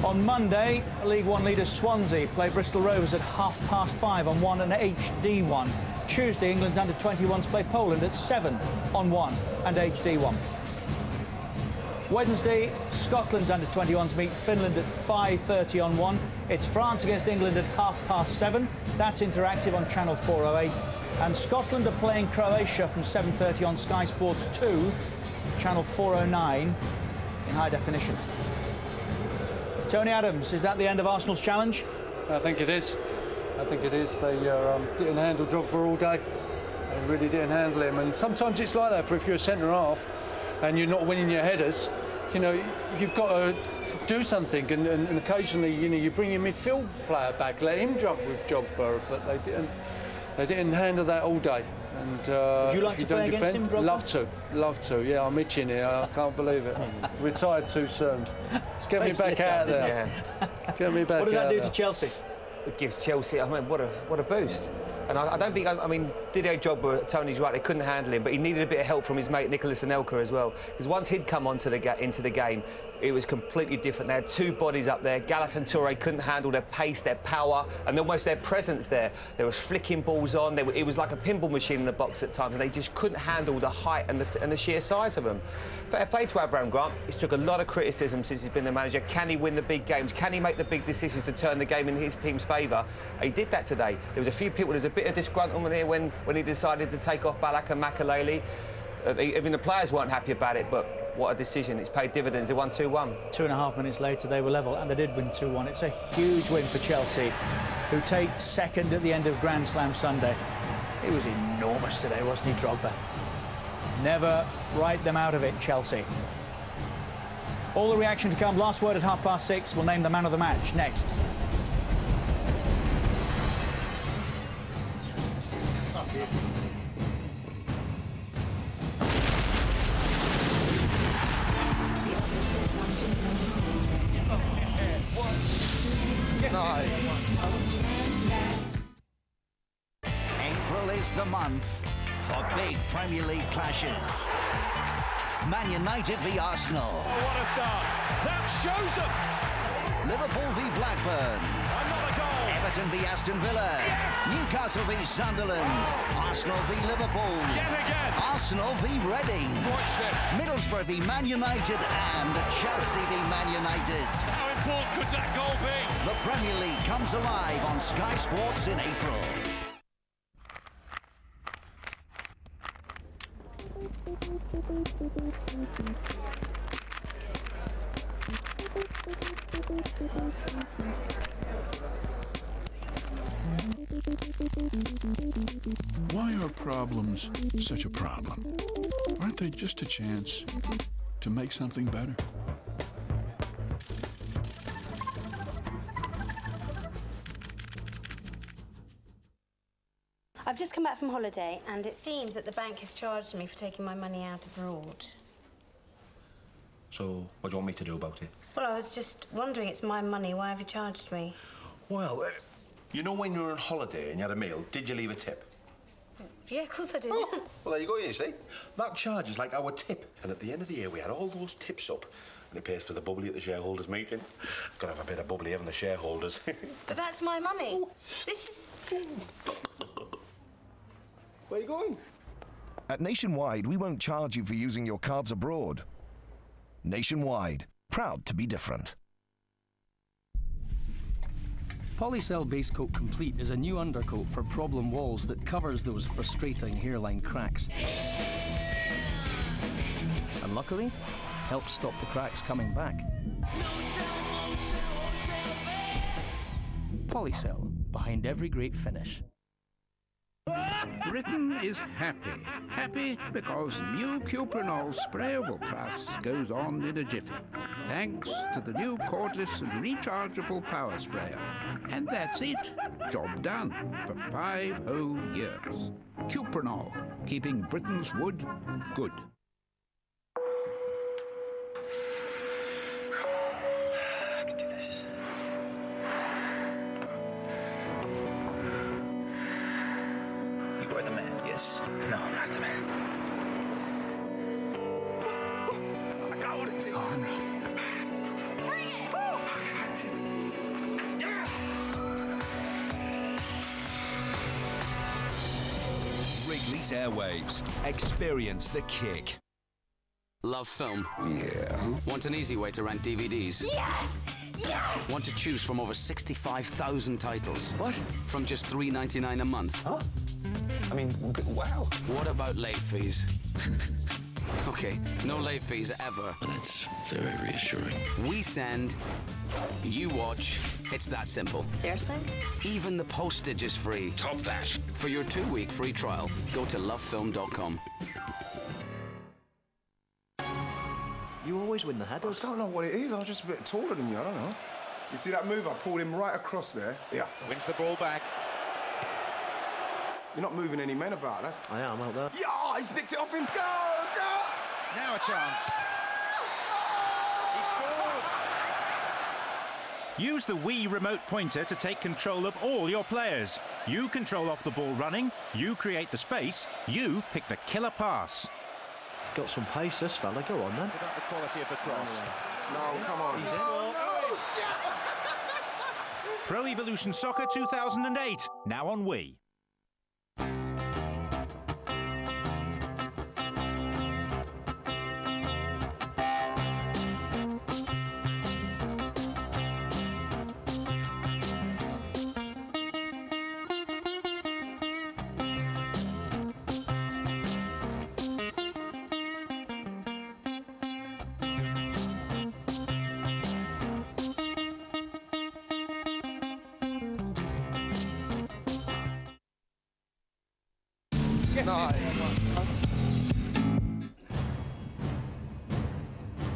On Monday, League One leaders Swansea play Bristol Rovers at 5:30 on 1 and HD1. Tuesday, England's under-21s play Poland at 7 on 1 and HD1. Wednesday, Scotland's under-21s meet Finland at 5:30 on 1. It's France against England at 7:30. That's interactive on Channel 408. And Scotland are playing Croatia from 7:30 on Sky Sports 2, Channel 409 in high definition. Tony Adams, is that the end of Arsenal's challenge? I think it is. I think it is. They didn't handle Drogba all day. They really didn't handle him. And sometimes it's like that. For if you're a centre half and you're not winning your headers, you know, you've got to do something. And occasionally, you know, you bring your midfield player back, let him jump with Drogba, but they didn't. They didn't handle that all day. And would you like to play against him, Drogba? Love to. Yeah, I'm itching here. I can't believe it. Retired too soon. Get me back out there. Yeah. Get me back out there. What does that do to Chelsea? It gives Chelsea, I mean, what a boost. And I don't think, I mean, Didier Drogba, Tony's right, they couldn't handle him, but he needed a bit of help from his mate Nicolas Anelka as well. Because once he'd come into the game, it was completely different. They had 2 bodies up there. Gallas and Touré couldn't handle their pace, their power, and almost their presence there. There was flicking balls on. It was like a pinball machine in the box at times, and they just couldn't handle the height and the sheer size of them. Fair play to Abraham Grant. He's took a lot of criticism since he's been the manager. Can he win the big games? Can he make the big decisions to turn the game in his team's favour? He did that today. There was a few people, there's a bit of disgruntlement here when he decided to take off Ballack and Makelele. Even the players weren't happy about it, but what a decision. It's paid dividends. They won 2-1. 2.5 minutes later, they were level, and they did win 2-1. It's a huge win for Chelsea, who take second at the end of Grand Slam Sunday. It was enormous today, wasn't he, Drogba? Never write them out of it, Chelsea. All the reaction to come. Last word at 6:30. We'll name the man of the match next. April is the month for big Premier League clashes. Man United v Arsenal. Oh, what a start. That shows them. Liverpool v Blackburn. Another goal. Everton v Aston Villa. Yes. Newcastle v Sunderland. Arsenal v Liverpool. Yet again. Arsenal v Reading. Watch this. Middlesbrough v Man United and Chelsea v Man United. How important could that goal be? The Premier League comes alive on Sky Sports in April. Why are problems such a problem? Aren't they just a chance to make something better? I've just come back from holiday, and it seems that the bank has charged me for taking my money out abroad. So, what do you want me to do about it? Well, I was just wondering, it's my money, why have you charged me? Well, you know when you were on holiday and you had a meal, did you leave a tip? Yeah, of course I did. Oh, well, there you go, you see. That charge is like our tip. And at the end of the year, we had all those tips up. And it pays for the bubbly at the shareholders' meeting. Got to have a bit of bubbly, haven't the shareholders? But that's my money. This is... Where are you going? At Nationwide, we won't charge you for using your cards abroad. Nationwide, proud to be different. Polycell Base Coat Complete is a new undercoat for problem walls that covers those frustrating hairline cracks. And luckily, helps stop the cracks coming back. Polycell, behind every great finish. Britain is happy. Happy because new Cuprinol sprayable plus goes on in a jiffy. Thanks to the new cordless and rechargeable power sprayer. And that's it. Job done for 5 whole years. Cuprinol, keeping Britain's wood good. I can do this. You are the man, yes? No, I'm not the man. I got what it takes. Oh, no. Bring it! Oh, I got this. Yeah! Wrigley's Airwaves. Experience the kick. Love film? Yeah. Want an easy way to rent DVDs? Yes! Yes! Want to choose from over 65,000 titles? What? From just $3.99 a month? Huh? I mean, wow. What about late fees? Okay, no late fees ever. That's very reassuring. We send, you watch. It's that simple. Seriously? Even the postage is free. Top that. For your 2-week free trial, go to lovefilm.com. You always win the headers. I don't know what it is. I'm just a bit taller than you. I don't know. You see that move? I pulled him right across there. Yeah. Wins the ball back. You're not moving any men about. That's... I am out there. Yeah, he's nicked it off him. Go, go! Now a chance. He scores. Use the Wii remote pointer to take control of all your players. You control off the ball running, you create the space, you pick the killer pass. Got some pace, this fella. Go on, then. About the quality of the cross. No, come on. He's in. No. Pro Evolution Soccer 2008, now on Wii.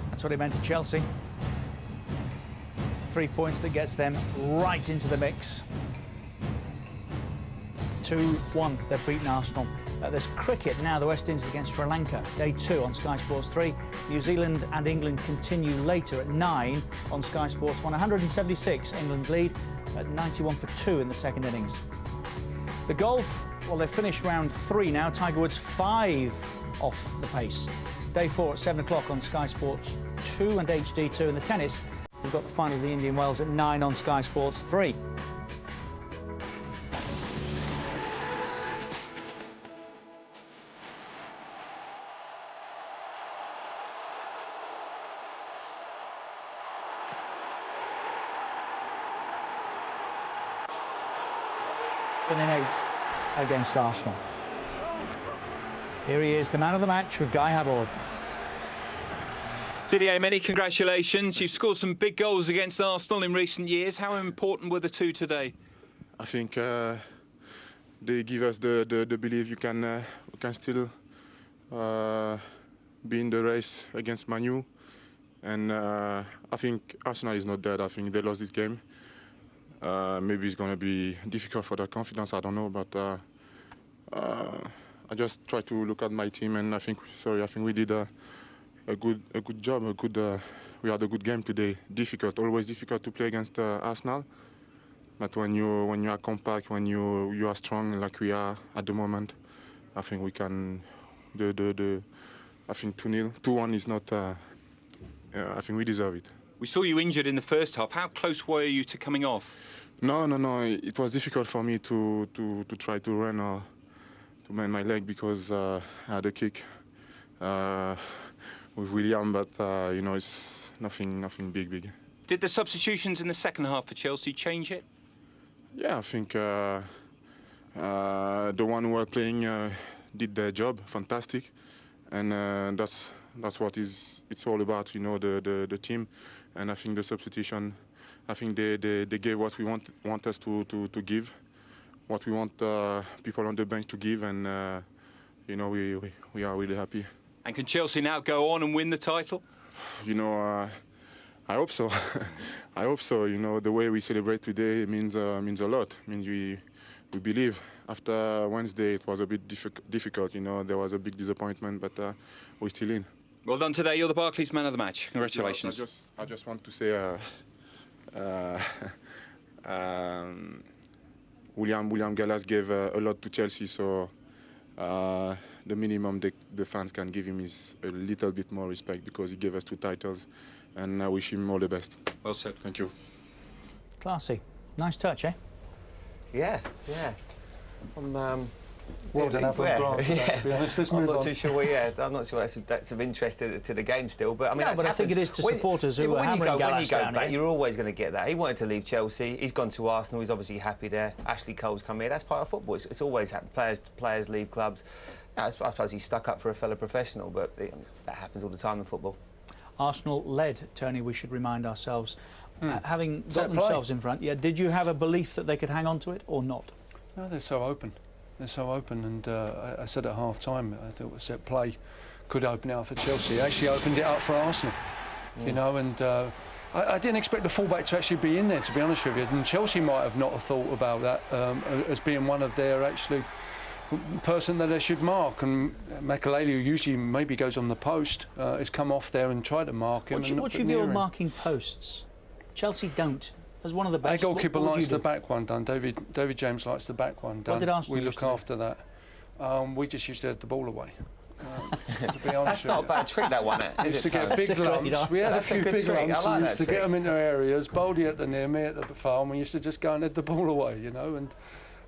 That's what it meant to Chelsea. 3 points that gets them right into the mix. 2-1, they've beaten Arsenal. There's cricket now, the West Indies against Sri Lanka, day 2 on Sky Sports 3. New Zealand and England continue later at 9 on Sky Sports 1. 176, England's lead at 91 for 2 in the second innings. The golf, well, they've finished round 3 now. Tiger Woods 5 off the pace. Day 4 at 7 o'clock on Sky Sports 2 and HD2. In the tennis, we've got the final of the Indian Wells at 9 on Sky Sports 3. In 8 against Arsenal. Here he is, the man of the match with Guy Habord. Didier, many congratulations. You've scored some big goals against Arsenal in recent years. How important were the two today? I think they give us the belief we can still be in the race against Man U. And I think Arsenal is not dead. I think they lost this game. Maybe it's going to be difficult for their confidence, I don't know. But I just try to look at my team, and I think we did a good job. We had a good game today. Always difficult to play against Arsenal. But when you are compact, when you are strong like we are at the moment, I think we can. I think 2-0, 2-1 is not. I think we deserve it. We saw you injured in the first half. How close were you to coming off? No. It was difficult for me to try to run or to mend my leg because I had a kick with William, but it's nothing big. Did the substitutions in the second half for Chelsea change it? Yeah, I think the one who were playing did their job, fantastic, and that's what it's all about, the team. And I think the substitution, I think they gave what we want us to give, what we want people on the bench to give, and we are really happy. And can Chelsea now go on and win the title? I hope so. I hope so. The way we celebrate today means a lot. It means we believe. After Wednesday, it was a bit difficult. There was a big disappointment, but we're still in. Well done today. You're the Barclays man of the match. Congratulations. I just want to say, William Gallas gave a lot to Chelsea, so the minimum the fans can give him is a little bit more respect because he gave us 2 titles, and I wish him all the best. Well said. Thank you. Classy. Nice touch, eh? Yeah. Well done, yeah. To be honest, let's move I'm not on. too sure. I'm not sure that's of interest to the game still. But I mean, I think it is to supporters who are hammering Gallas down back, here. you're always going to get that. He wanted to leave Chelsea. He's gone to Arsenal. He's obviously happy there. Ashley Cole's come here. That's part of football. It's always happened. Players leave clubs. I suppose he's stuck up for a fellow professional, but that happens all the time in football. Arsenal led, Tony, we should remind ourselves. Having got themselves in front, did you have a belief that they could hang on to it or not? No, they're so open. And I said at half-time, I thought the set play could open it up for Chelsea. It actually opened it up for Arsenal, and I didn't expect the fullback to actually be in there, to be honest with you. And Chelsea might have not have thought about that as being one of their person that they should mark. And Makelele, who usually maybe goes on the post, has come off there and tried to mark him. What's your view on marking posts? Chelsea don't. As one of the best. Our goalkeeper likes the back one done. David James likes the back one done. What did Arsenal we look after that. We just used to head the ball away. To be honest, that's not a bad trick, that one. We used to get big lumps. We had a few big lumps. We used to get them into areas. Baldy at the near, me at the far. We used to just go and head the ball away,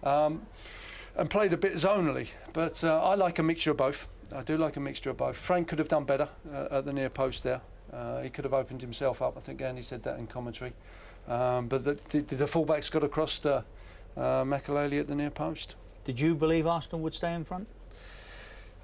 and played a bit zonally. But I like a mixture of both. I do like a mixture of both. Frank could have done better at the near post there. He could have opened himself up. I think Andy said that in commentary. But the fullbacks got across to Makelele at the near post. Did you believe Arsenal would stay in front?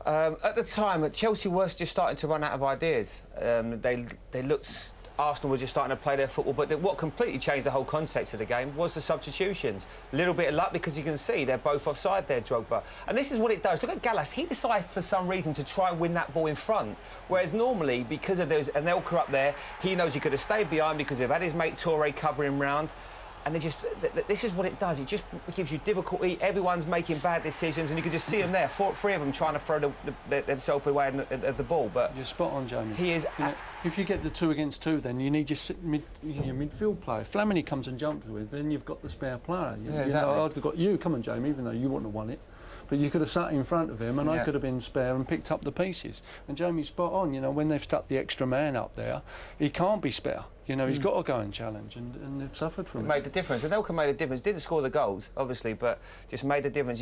At the time, Chelsea were just starting to run out of ideas. They looked. Arsenal were just starting to play their football, but what completely changed the whole context of the game was the substitutions. A little bit of luck, because you can see they're both offside there, Drogba. And this is what it does. Look at Gallas. He decides for some reason to try and win that ball in front, whereas normally, because of there's Anelka up there, he knows he could have stayed behind because they've had his mate Toure covering round. And this is what it does. It just gives you difficulty. Everyone's making bad decisions, and you can just see them there. 3 of them trying to throw themselves away of the ball. But you're spot on, Jamie. He is. If you get the 2 against 2, then you need your midfield player. Flamini comes and jumps with, then you've got the spare player. Exactly. I've got you. Come on, Jamie. Even though you wouldn't have won it, but you could have sat in front of him, and I could have been spare and picked up the pieces. And Jamie's spot on. When they've stuck the extra man up there, he can't be spare. You know, he's got to go and challenge, and they've suffered from it. Made the difference. Anelka made a difference. Didn't score the goals, obviously, but just made the difference.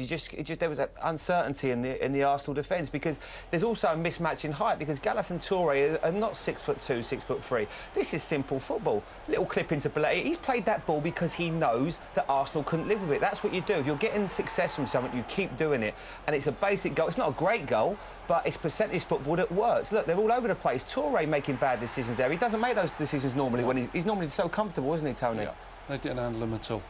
There was that uncertainty in the Arsenal defence, because there's also a mismatch in height, because Gallas and Toure are not 6'2", 6'3". This is simple football. Little clip into Belletti. He's played that ball because he knows that Arsenal couldn't live with it. That's what you do. If you're getting success from something, you keep doing it. And it's a basic goal. It's not a great goal, but it's percentage football that works. Look, they're all over the place. Toure making bad decisions there. He doesn't make those decisions normally when he's normally so comfortable, isn't he, Tony? Yeah, they didn't handle him at all.